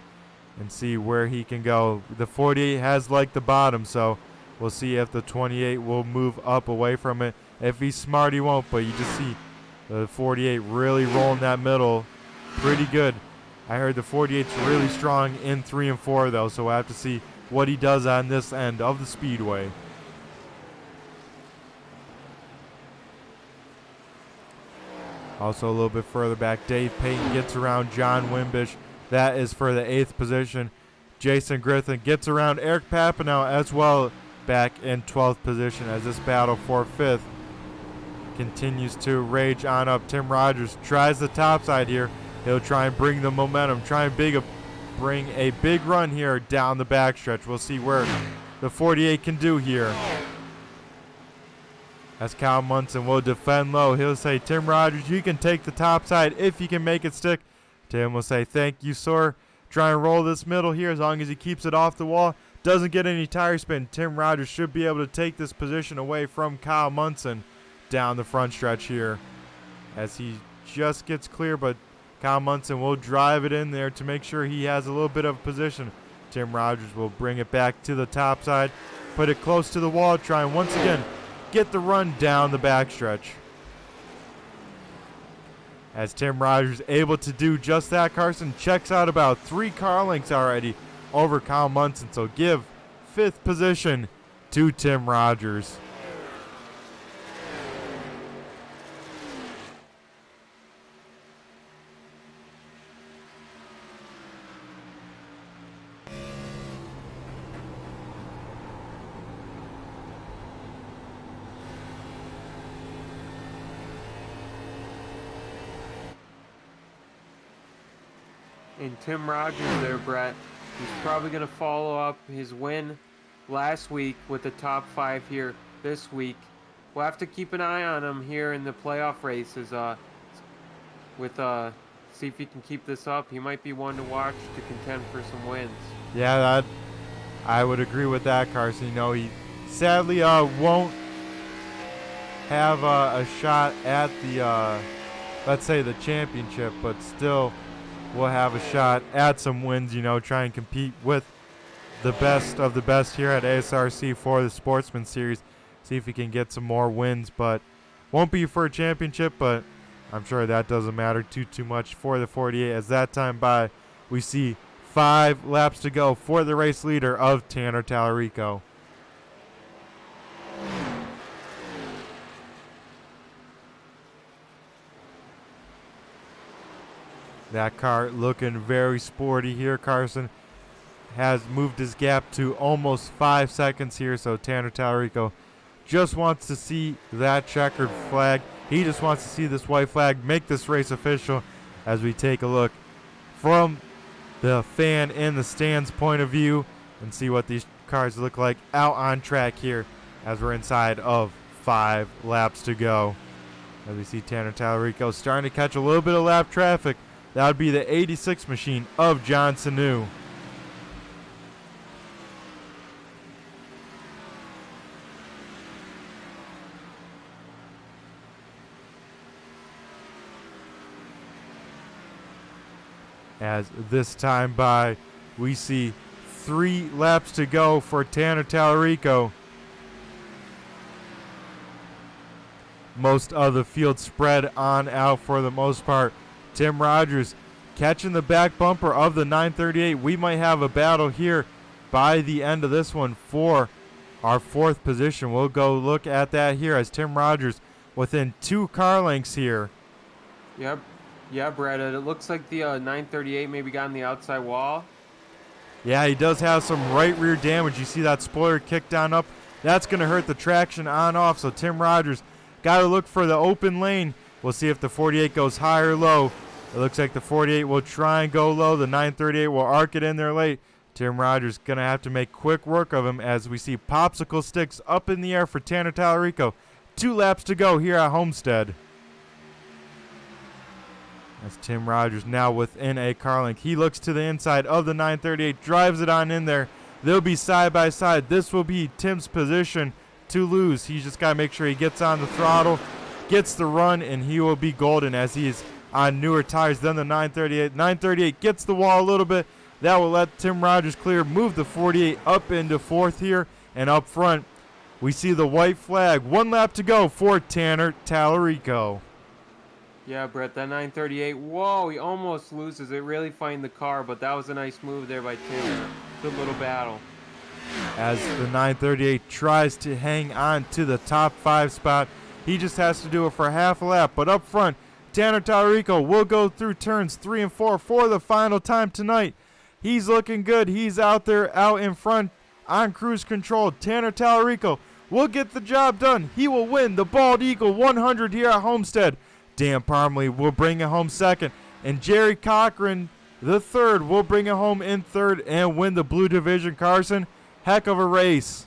and see where he can go. The 48 has like the bottom, so we'll see if the 28 will move up away from it. If he's smart, he won't, but you just see the 48 really rolling that middle pretty good. I heard the 48's really strong in 3 and 4, though, so we'll have to see what he does on this end of the Speedway. Also a little bit further back, Dave Payton gets around John Wimbish. That is for the 8th position. Jason Griffin gets around Eric Papineau as well, back in 12th position, as this battle for 5th continues to rage on up. Tim Rogers tries the top side here. He'll try and bring the momentum, try and bring a big run here down the backstretch. We'll see where the 48 can do here. As Kyle Munson will defend low, he'll say, Tim Rogers, you can take the top side if you can make it stick. Tim will say, thank you, sir. Try and roll this middle here as long as he keeps it off the wall. Doesn't get any tire spin. Tim Rogers should be able to take this position away from Kyle Munson down the front stretch here, as he just gets clear, but Kyle Munson will drive it in there to make sure he has a little bit of position. Tim Rogers will bring it back to the top side, put it close to the wall, try and once again get the run down the backstretch. As Tim Rogers able to do just that, Carson checks out about 3 car lengths already over Kyle Munson, so give 5th position to Tim Rogers. And Tim Rogers there, Brett, he's probably going to follow up his win last week with the top 5 here this week. We'll have to keep an eye on him here in the playoff races. See if he can keep this up. He might be one to watch to contend for some wins. Yeah, I would agree with that, Carson. You know, he sadly won't have a shot at the, let's say, the championship, but still will have a shot at some wins, you know, try and compete with the best of the best here at ASRC for the Sportsman Series. See if he can get some more wins, but won't be for a championship, but I'm sure that doesn't matter too much for the 48. As that time by, we see 5 laps to go for the race leader of Tanner Tallarico. That car looking very sporty here. Carson has moved his gap to almost 5 seconds here, so Tanner Tallarico just wants to see that checkered flag. He just wants to see this white flag make this race official, as we take a look from the fan in the stands point of view and see what these cars look like out on track here as we're inside of 5 laps to go. As we see Tanner Tallarico starting to catch a little bit of lap traffic. That would be the 86 machine of John Sanu. As this time by, we see 3 laps to go for Tanner Tallarico. Most of the field spread on out for the most part. Tim Rogers catching the back bumper of the 938. We might have a battle here by the end of this one for our 4th position. We'll go look at that here as Tim Rogers within 2 car lengths here. Yep. Yeah, Brett, it looks like the 938 maybe got on the outside wall. Yeah, he does have some right rear damage. You see that spoiler kicked down up That's going to hurt the traction on off, so Tim Rogers got to look for the open lane. We'll see if the 48 goes high or low. It looks like the 48 will try and go low. The 938 will arc it in there late. Tim Rogers going to have to make quick work of him as we see popsicle sticks up in the air for Tanner Tallarico. 2 laps to go here at Homestead. As Tim Rogers now within a car length. He looks to the inside of the 938, drives it on in there. They'll be side by side. This will be Tim's position to lose. He's just got to make sure he gets on the throttle, gets the run, and he will be golden as he's on newer tires than the 938. 938 gets the wall a little bit. That will let Tim Rogers clear, move the 48 up into 4th here, and up front we see the white flag. 1 lap to go for Tanner Tallarico. Yeah, Brett, that 938, whoa, he almost loses it. Really fighting the car, but that was a nice move there by Tim. Good little battle. As the 938 tries to hang on to the top 5 spot, he just has to do it for half a lap. But up front, Tanner Tallarico will go through turns 3 and 4 for the final time tonight. He's looking good. He's out there, out in front on cruise control. Tanner Tallarico will get the job done. He will win the Bald Eagle 100 here at Homestead. Dan Parmley will bring it home second, and Jerry Cochran, the third, will bring it home in third and win the Blue Division. Carson, heck of a race.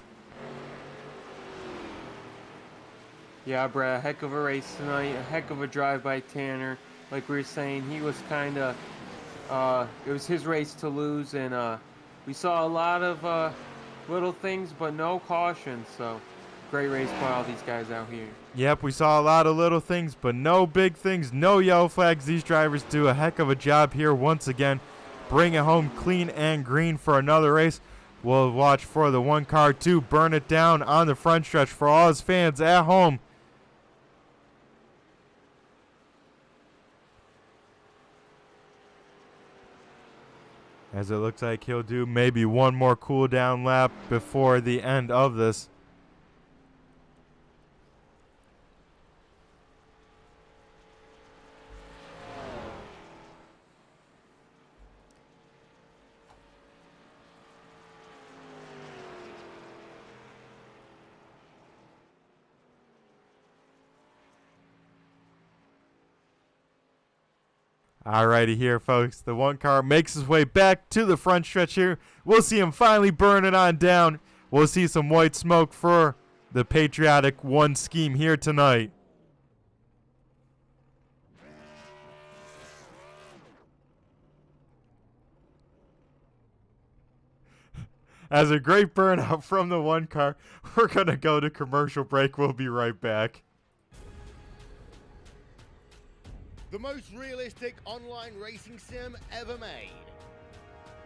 Yeah, Brett, a heck of a race tonight. A heck of a drive by Tanner. Like we were saying, he was kind of, it was his race to lose, and we saw a lot of little things, but no caution. So, great race by all these guys out here. Yep, we saw a lot of little things, but no big things, no yellow flags. These drivers do a heck of a job here once again. Bring it home clean and green for another race. We'll watch for the 1 car to burn it down on the front stretch for all his fans at home. As it looks like he'll do maybe 1 more cool down lap before the end of this. Alrighty here, folks. The 1 car makes his way back to the front stretch here. We'll see him finally burn it on down. We'll see some white smoke for the patriotic 1 scheme here tonight. As a great burnout from the 1 car, we're going to go to commercial break. We'll be right back. The most realistic online racing sim ever made.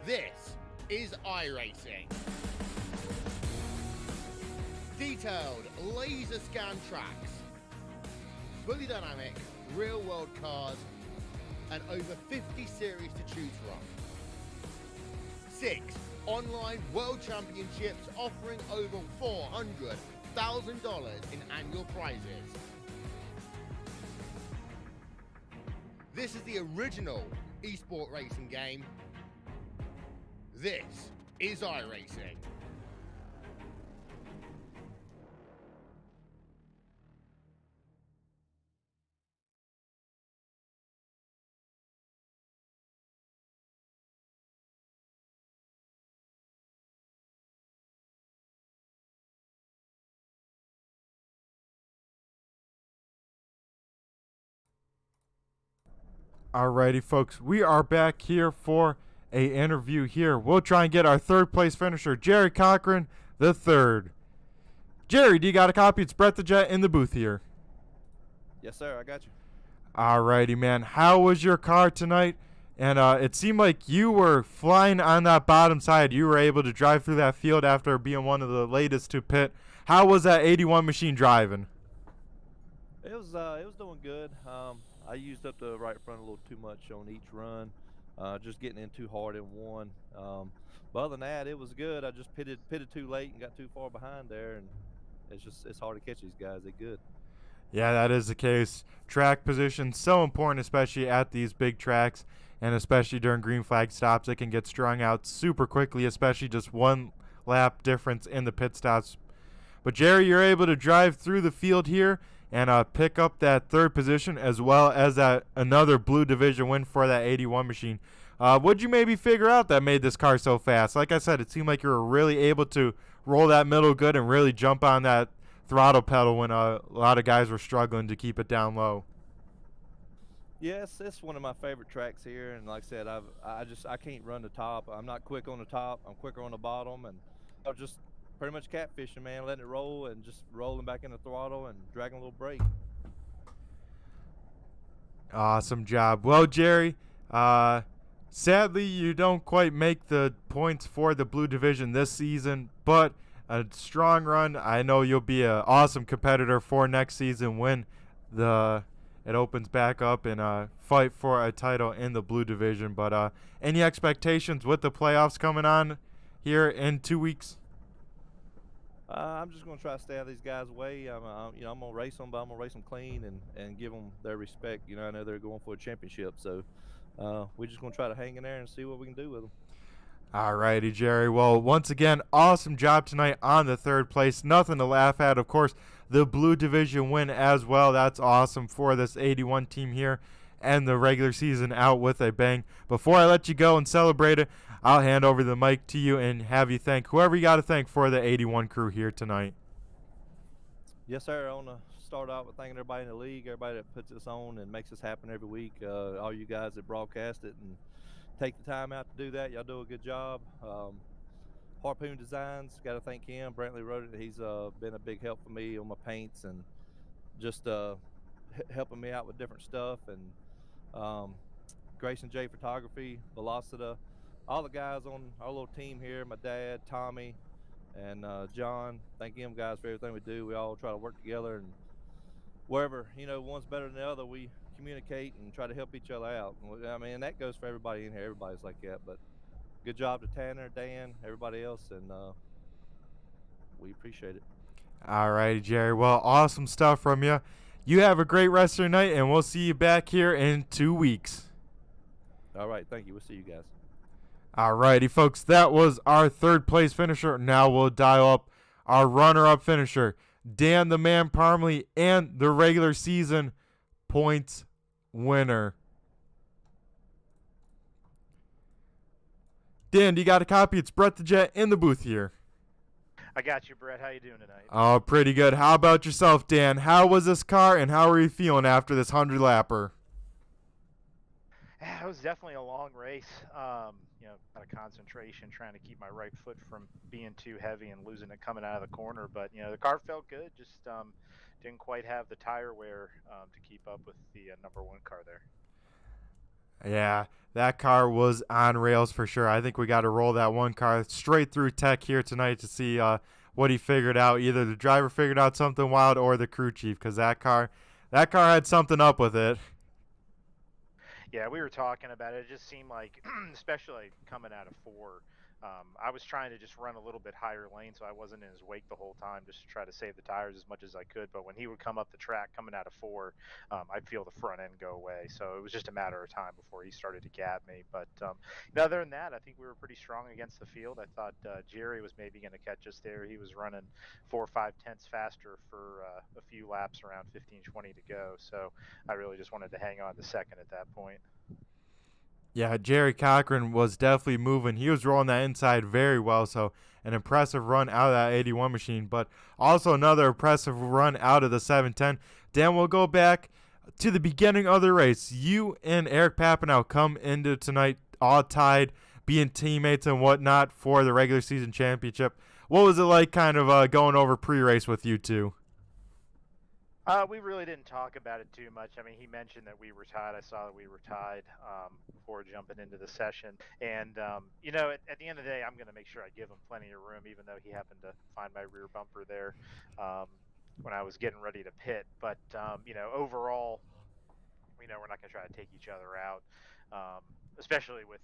This is iRacing. Detailed laser scan tracks, fully dynamic real world cars, and over 50 series to choose from. 6 online world championships offering over $400,000 in annual prizes. This is the original esport racing game. This is iRacing. Alrighty, folks, we are back here for a interview here. We'll try and get our 3rd place finisher, Jerry Cochran, the 3rd. Jerry, do you got a copy? It's Brett the Jet in the booth here. Yes, sir. I got you. Alrighty, man. How was your car tonight? And it seemed like you were flying on that bottom side. You were able to drive through that field after being one of the latest to pit. How was that 81 machine driving? It was doing good. I used up the right front a little too much on each run, just getting in too hard in one. But other than that, it was good. I just pitted too late and got too far behind there, and it's hard to catch these guys. They're good. Yeah, that is the case. Track position so important, especially at these big tracks, and especially during green flag stops. It can get strung out super quickly, especially just 1 lap difference in the pit stops. But Jerry, you're able to drive through the field here and pick up that third position as well as that another Blue Division win for that 81 machine. What'd you maybe figure out that made this car so fast? Like I said, it seemed like you were really able to roll that middle good and really jump on that throttle pedal when a lot of guys were struggling to keep it down low. Yes, it's one of my favorite tracks here, and like I said, I can't run the top. I'm not quick on the top. I'm quicker on the bottom, and I was just pretty much catfishing, man, letting it roll and just rolling back in the throttle and dragging a little brake. Awesome job. Well, Jerry, sadly you don't quite make the points for the Blue Division this season, but a strong run. I know you'll be an awesome competitor for next season when it opens back up and fight for a title in the Blue Division. But any expectations with the playoffs coming on here in 2 weeks? I'm just going to try to stay out of these guys' way. I'm going to race them, but I'm going to race them clean and give them their respect. I know they're going for a championship, so we're just going to try to hang in there and see what we can do with them. All righty, Jerry. Well, once again, awesome job tonight on the third place. Nothing to laugh at. Of course, the Blue Division win as well. That's awesome for this 81 team here and the regular season out with a bang. Before I let you go and celebrate it, I'll hand over the mic to you and have you thank whoever you got to thank for the 81 crew here tonight. Yes, sir. I want to start out with thanking everybody in the league, everybody that puts us on and makes us happen every week, all you guys that broadcast it and take the time out to do that. Y'all do a good job. Harpoon Designs, got to thank him. Brantley wrote it. He's been a big help for me on my paints and just helping me out with different stuff. And Grayson J Photography, Velocita, all the guys on our little team here, my dad, Tommy, and John. Thank them guys for everything we do. We all try to work together, and wherever, one's better than the other, we communicate and try to help each other out. I mean, that goes for everybody in here. Everybody's like that. But good job to Tanner, Dan, everybody else, and we appreciate it. All righty, Jerry. Well, awesome stuff from you. You have a great rest of your night, and we'll see you back here in 2 weeks. All right, thank you. We'll see you guys. All righty, folks. That was our third place finisher. Now we'll dial up our runner-up finisher, Dan the Man Parmley, and the regular season points winner. Dan, do you got a copy? It's Brett the Jet in the booth here. I got you, Brett. How you doing tonight? Oh, pretty good. How about yourself, Dan? How was this car, and how are you feeling after this 100-lapper? It was definitely a long race. Out of concentration, trying to keep my right foot from being too heavy and losing it coming out of the corner. But the car felt good. Just didn't quite have the tire wear to keep up with the number one car there. Yeah, that car was on rails for sure. I think we got to roll that one car straight through Tech here tonight to see what he figured out. Either the driver figured out something wild or the crew chief, because that car had something up with it. Yeah, we were talking about it. It just seemed like, especially coming out of 4, I was trying to just run a little bit higher lane so I wasn't in his wake the whole time, just to try to save the tires as much as I could. But when he would come up the track coming out of 4, I'd feel the front end go away. So it was just a matter of time before he started to gap me. But other than that, I think we were pretty strong against the field. I thought Jerry was maybe going to catch us there. He was running 4 or 5 tenths faster for a few laps, around 15, 20 to go. So I really just wanted to hang on to second at that point. Yeah, Jerry Cochran was definitely moving. He was rolling that inside very well, so an impressive run out of that 81 machine, but also another impressive run out of the 710. Dan, we'll go back to the beginning of the race. You and Eric Papanow come into tonight all tied, being teammates and whatnot for the regular season championship. What was it like kind of going over pre-race with you two? We really didn't talk about it too much. I mean, he mentioned that we were tied. I saw that we were tied before jumping into the session. And, at the end of the day, I'm going to make sure I give him plenty of room, even though he happened to find my rear bumper there when I was getting ready to pit. But, overall, we're not going to try to take each other out, especially with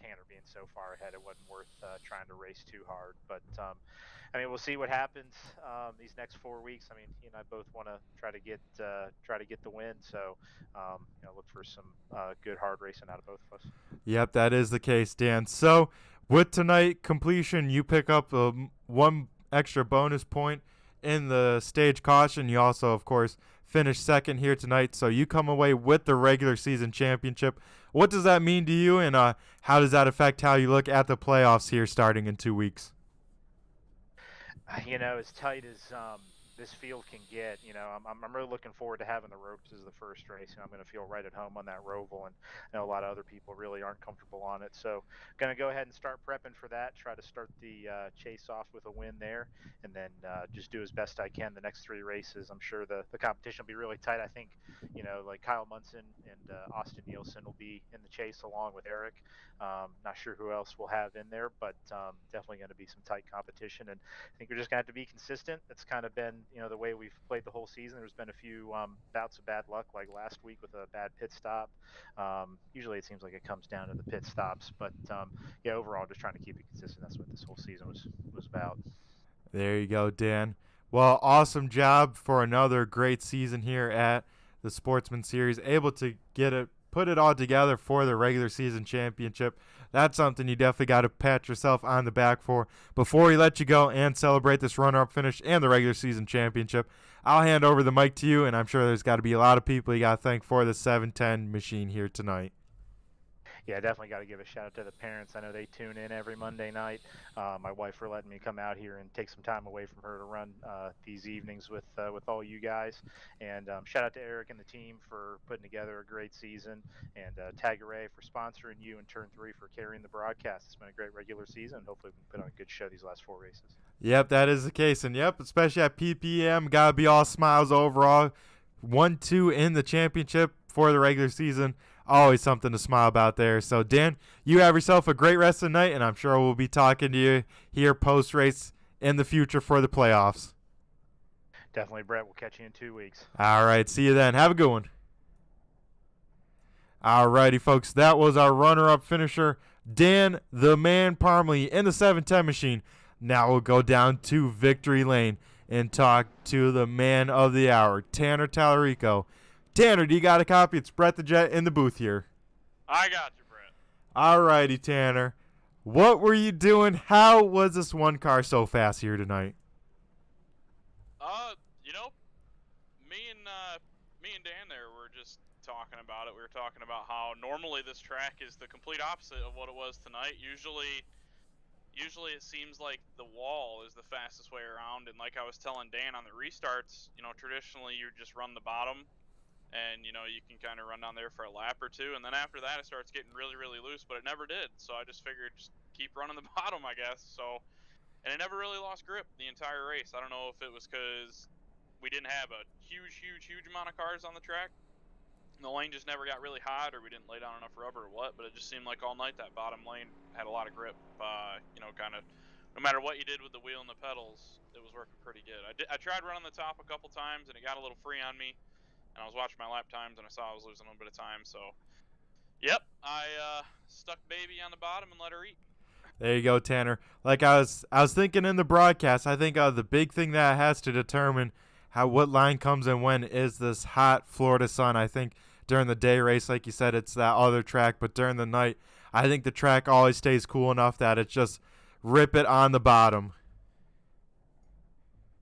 Tanner being so far ahead. It wasn't worth trying to race too hard. But, we'll see what happens these next 4 weeks. I mean, he and I both want to try to get the win. So, look for some good hard racing out of both of us. Yep, that is the case, Dan. So, with tonight completion, you pick up one extra bonus point. in the stage caution. You also, of course, finished second here tonight, so you come away with the regular season championship. What does that mean to you, and how does that affect how you look at the playoffs here starting in 2 weeks? As tight as this field can get, I'm really looking forward to having the ropes as the first race. I'm going to feel right at home on that roval, and I know a lot of other people really aren't comfortable on it. So going to go ahead and start prepping for that, try to start the chase off with a win there, and then just do as best I can the next 3 races. I'm sure the competition will be really tight. I think, like Kyle Munson and Austin Nielsen will be in the chase along with Eric. Not sure who else we'll have in there, but definitely going to be some tight competition. And I think we're just going to have to be consistent. It's kind of been, the way we've played the whole season. There's been a few bouts of bad luck, like last week with a bad pit stop. Usually it seems like it comes down to the pit stops, but overall just trying to keep it consistent. That's what this whole season was about. There you go, Dan. Well, awesome job for another great season here at the Sportsman Series. Able to put it all together for the regular season championship. That's something you definitely got to pat yourself on the back for. Before we let you go and celebrate this runner-up finish and the regular season championship, I'll hand over the mic to you, and I'm sure there's got to be a lot of people you got to thank for the 710 machine here tonight. Yeah, definitely got to give a shout out to the parents. I know they tune in every Monday night. My wife for letting me come out here and take some time away from her to run these evenings with all you guys. And shout out to Eric and the team for putting together a great season, and Tag Array for sponsoring you in Turn 3 for carrying the broadcast. It's been a great regular season. Hopefully we can put on a good show these last 4 races. Yep, that is the case. And yep, especially at PPM, got to be all smiles overall. 1-2 in the championship for the regular season. Always something to smile about there. So, Dan, you have yourself a great rest of the night, and I'm sure we'll be talking to you here post-race in the future for the playoffs. Definitely, Brett. We'll catch you in 2 weeks. All right, see you then. Have a good one. All righty, folks. That was our runner-up finisher, Dan the Man Parmley in the 710 machine. Now we'll go down to Victory Lane and talk to the man of the hour, Tanner Tallarico. Tanner, do you got a copy? It's Brett the Jet in the booth here. I got you, Brett. All righty, Tanner. What were you doing? How was this one car so fast here tonight? Me and Dan there were just talking about it. We were talking about how normally this track is the complete opposite of what it was tonight. Usually it seems like the wall is the fastest way around, and like I was telling Dan on the restarts, traditionally you just run the bottom, and you can kind of run down there for a lap or two, and then after that it starts getting really, really loose, but it never did. So I just figured just keep running the bottom, I guess. And it never really lost grip the entire race. I don't know if it was because we didn't have a huge amount of cars on the track, and the lane just never got really hot, or we didn't lay down enough rubber or what, but it just seemed like all night that bottom lane had a lot of grip. Kind of no matter what you did with the wheel and the pedals, it was working pretty good. I tried running the top a couple times, and it got a little free on me, and I was watching my lap times, and I saw I was losing a little bit of time. So, yep, I stuck baby on the bottom and let her eat. There you go, Tanner. Like I was thinking in the broadcast, I think the big thing that has to determine what line comes in when is this hot Florida sun. I think during the day race, like you said, it's that other track, but during the night, I think the track always stays cool enough that it's just rip it on the bottom.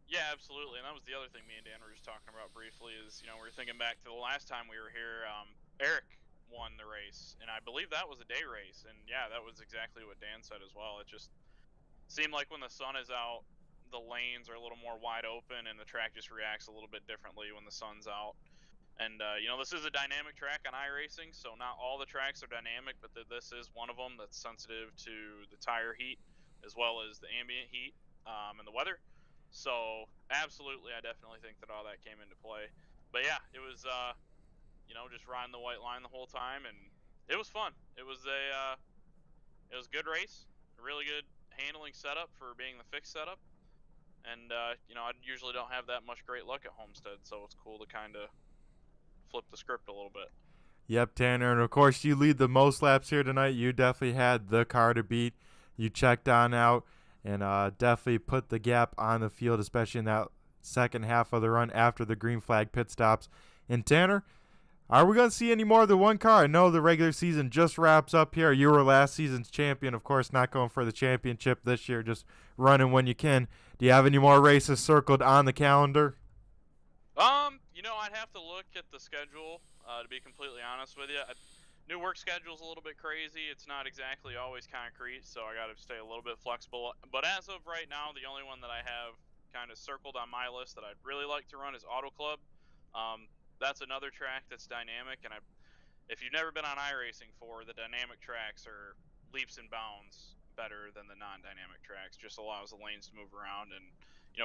Yeah, absolutely. And that was the other thing me and Dan were just talking about briefly is, we were thinking back to the last time we were here, Eric won the race, and I believe that was a day race. And yeah, that was exactly what Dan said as well. It just seemed like when the sun is out, the lanes are a little more wide open, and the track just reacts a little bit differently when the sun's out. And this is a dynamic track on iRacing, so not all the tracks are dynamic, but this is one of them that's sensitive to the tire heat as well as the ambient heat and the weather. So absolutely, I definitely think that all that came into play. But yeah, it was just riding the white line the whole time, and it was fun. It was a good race, a really good handling setup for being the fixed setup. And I usually don't have that much great luck at Homestead, so it's cool to kind of flip the script a little bit. Yep, Tanner, and of course you lead the most laps here tonight. You definitely had the car to beat. You checked on out and definitely put the gap on the field, especially in that second half of the run after the green flag pit stops. And Tanner, are we going to see any more of the one car? I know the regular season just wraps up here. You were last season's champion, of course, not going for the championship this year, just running when you can. Do you have any more races circled on the calendar? I'd have to look at the schedule, to be completely honest with you. New work schedule's a little bit crazy. It's not exactly always concrete, so I got to stay a little bit flexible. But as of right now, the only one that I have kind of circled on my list that I'd really like to run is Auto Club. That's another track that's dynamic, and if you've never been on iRacing before, the dynamic tracks are leaps and bounds better than the non-dynamic tracks. Just allows the lanes to move around, and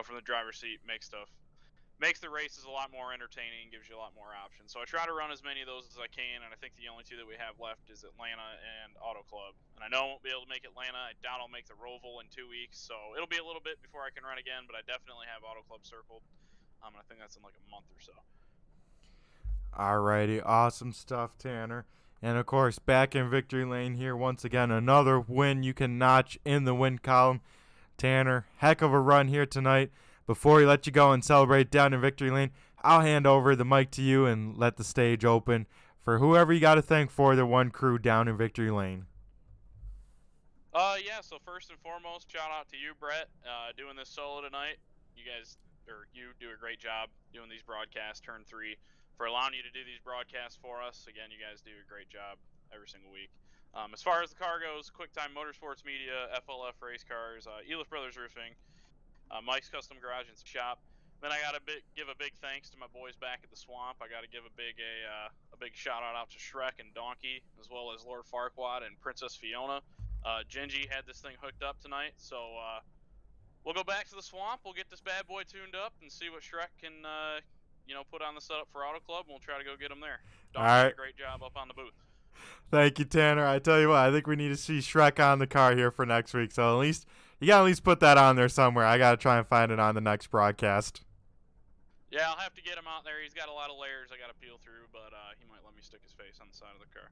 from the driver's seat makes the races a lot more entertaining, gives you a lot more options. So I try to run as many of those as I can, and I think the only two that we have left is Atlanta and Auto Club. And I know I won't be able to make Atlanta. I doubt I'll make the Roval in 2 weeks, so it'll be a little bit before I can run again, but I definitely have Auto Club circled. And I think that's in like a month or so. Alrighty, awesome stuff, Tanner. And of course, back in victory lane here, once again, another win you can notch in the win column. Tanner, heck of a run here tonight. Before we let you go and celebrate down in victory lane, I'll hand over the mic to you and let the stage open for whoever you got to thank for the one crew down in victory lane. So first and foremost, shout out to you, Brett, doing this solo tonight. You do a great job doing these broadcasts, Turn 3, for allowing you to do these broadcasts for us. Again, you guys do a great job every single week. As far as the car goes, QuickTime Motorsports Media, FLF Race Cars, Elif Brothers Roofing, Mike's Custom Garage and Shop. Then I gotta give a big thanks to my boys back at the Swamp. I gotta give a big shout out to Shrek and Donkey, as well as Lord Farquaad and Princess Fiona. Genji had this thing hooked up tonight, so we'll go back to the Swamp. We'll get this bad boy tuned up and see what Shrek can put on the setup for Auto Club, and we'll try to go get him there. Donkey did a great job up on the booth. Thank you, Tanner. I tell you what, I think we need to see Shrek on the car here for next week. So you gotta at least put that on there somewhere. I gotta try and find it on the next broadcast. Yeah, I'll have to get him out there. He's got a lot of layers I gotta peel through, but he might let me stick his face on the side of the car.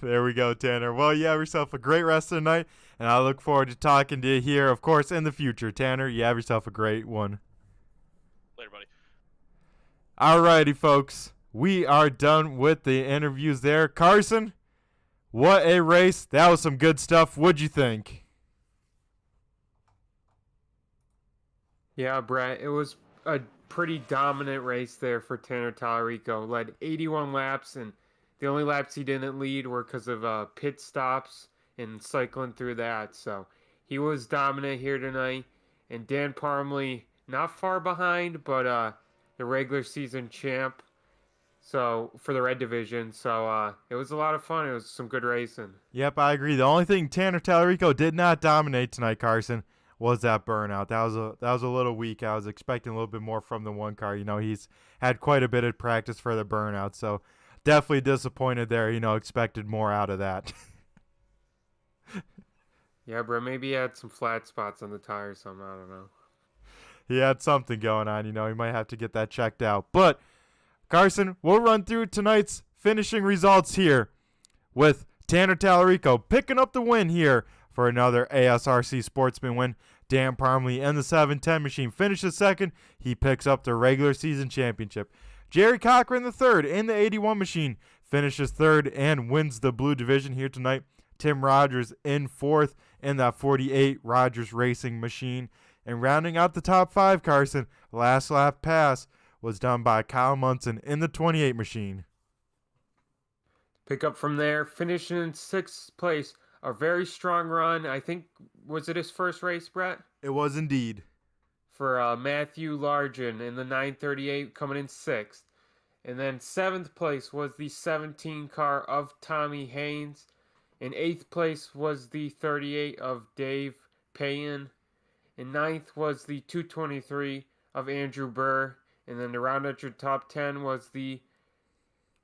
There we go, Tanner. Well, you have yourself a great rest of the night, and I look forward to talking to you here, of course, in the future. Tanner, you have yourself a great one. Later, buddy. Alrighty, folks. We are done with the interviews there. Carson, what a race. That was some good stuff. What'd you think? Yeah, Brett, it was a pretty dominant race there for Tanner Tallarico. Led 81 laps, and the only laps he didn't lead were because of pit stops and cycling through that. So he was dominant here tonight. And Dan Parmley, not far behind, but the regular season champ. So for the red division. So it was a lot of fun. It was some good racing. Yep, I agree. The only thing Tanner Tallarico did not dominate tonight, Carson, was that burnout. That was a little weak. I was expecting a little bit more from the one car. He's had quite a bit of practice for the burnout, so definitely disappointed there. Expected more out of that. Yeah, bro, maybe he had some flat spots on the tire or something. I don't know. He had something going on. He might have to get that checked out. But, Carson, we'll run through tonight's finishing results here with Tanner Tallarico picking up the win here for another ASRC Sportsman win. Dan Parmley and the 710 machine finishes second. He picks up the regular season championship. Jerry Cochran III in the 81 machine finishes third and wins the blue division here tonight. Tim Rogers in fourth in that 48 Rogers Racing machine. And rounding out the top five, Carson, last lap pass was done by Kyle Munson in the 28 machine. Pick up from there, finishing in sixth place. A very strong run. I think, was it his first race, Brett? It was indeed. For Matthew Largen in the 938, coming in sixth. And then seventh place was the 17 car of Tommy Haynes. In eighth place was the 38 of Dave Payan. In ninth was the 223 of Andrew Burr. And then to round out your top 10 was the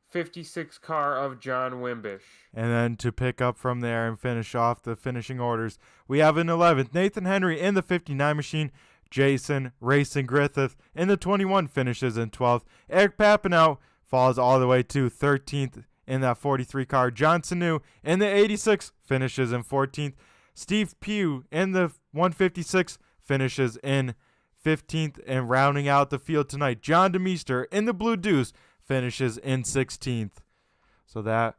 56 car of John Wimbish. And then to pick up from there and finish off the finishing orders, we have in 11th, Nathan Henry in the 59 machine. Jason Racing Griffith in the 21 finishes in 12th. Eric Papineau falls all the way to 13th in that 43 car. John Sanu in the 86 finishes in 14th. Steve Pugh in the 156 finishes in 15th. And rounding out the field tonight, John DeMeester in the Blue Deuce finishes in 16th. So that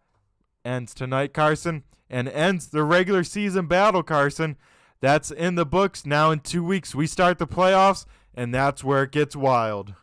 ends tonight, Carson, and ends the regular season battle, Carson. That's in the books. Now in 2 weeks, we start the playoffs, and that's where it gets wild.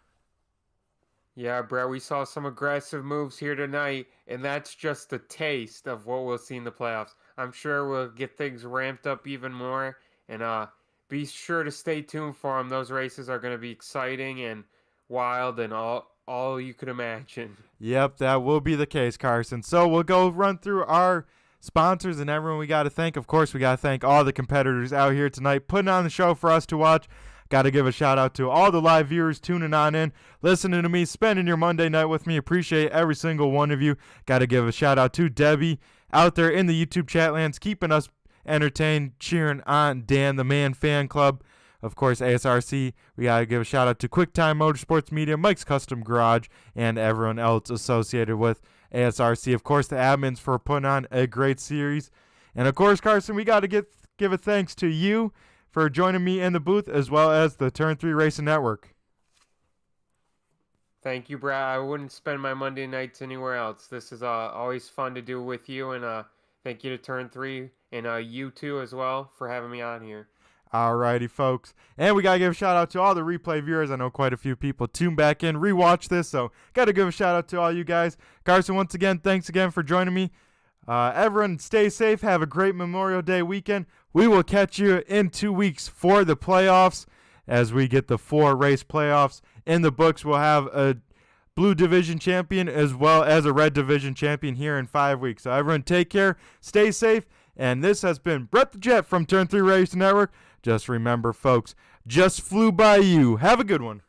Yeah, Brett, we saw some aggressive moves here tonight, and that's just a taste of what we'll see in the playoffs. I'm sure we'll get things ramped up even more, and be sure to stay tuned for them. Those races are going to be exciting and wild and all you could imagine. Yep, that will be the case, Carson. So we'll go run through our sponsors and everyone we got to thank. Of course, we got to thank all the competitors out here tonight putting on the show for us to watch. Got to give a shout out to all the live viewers tuning on in, listening to me, spending your Monday night with me. Appreciate every single one of you. Got to give a shout out to Debbie out there in the YouTube chat lands, keeping us entertained, cheering on Dan the Man Fan Club. Of course, ASRC, we got to give a shout out to QuickTime Motorsports Media, Mike's Custom Garage, and everyone else associated with ASRC. Of course, the admins for putting on a great series. And of course, Carson, we got to give a thanks to you for joining me in the booth, as well as the Turn 3 Racing Network. Thank you, Brad. I wouldn't spend my Monday nights anywhere else. This is always fun to do with you, and thank you to Turn 3 and you too as well for having me on here. Alrighty, folks. And we got to give a shout out to all the replay viewers. I know quite a few people tune back in, rewatch this, so got to give a shout out to all you guys. Carson, once again, thanks again for joining me. Everyone, stay safe. Have a great Memorial Day weekend. We will catch you in 2 weeks for the playoffs as we get the 4-race playoffs in the books. We'll have a Blue Division champion as well as a Red Division champion here in 5 weeks. So everyone take care, stay safe, and this has been Brett the Jet from Turn 3 Racing Network. Just remember, folks, just flew by you. Have a good one.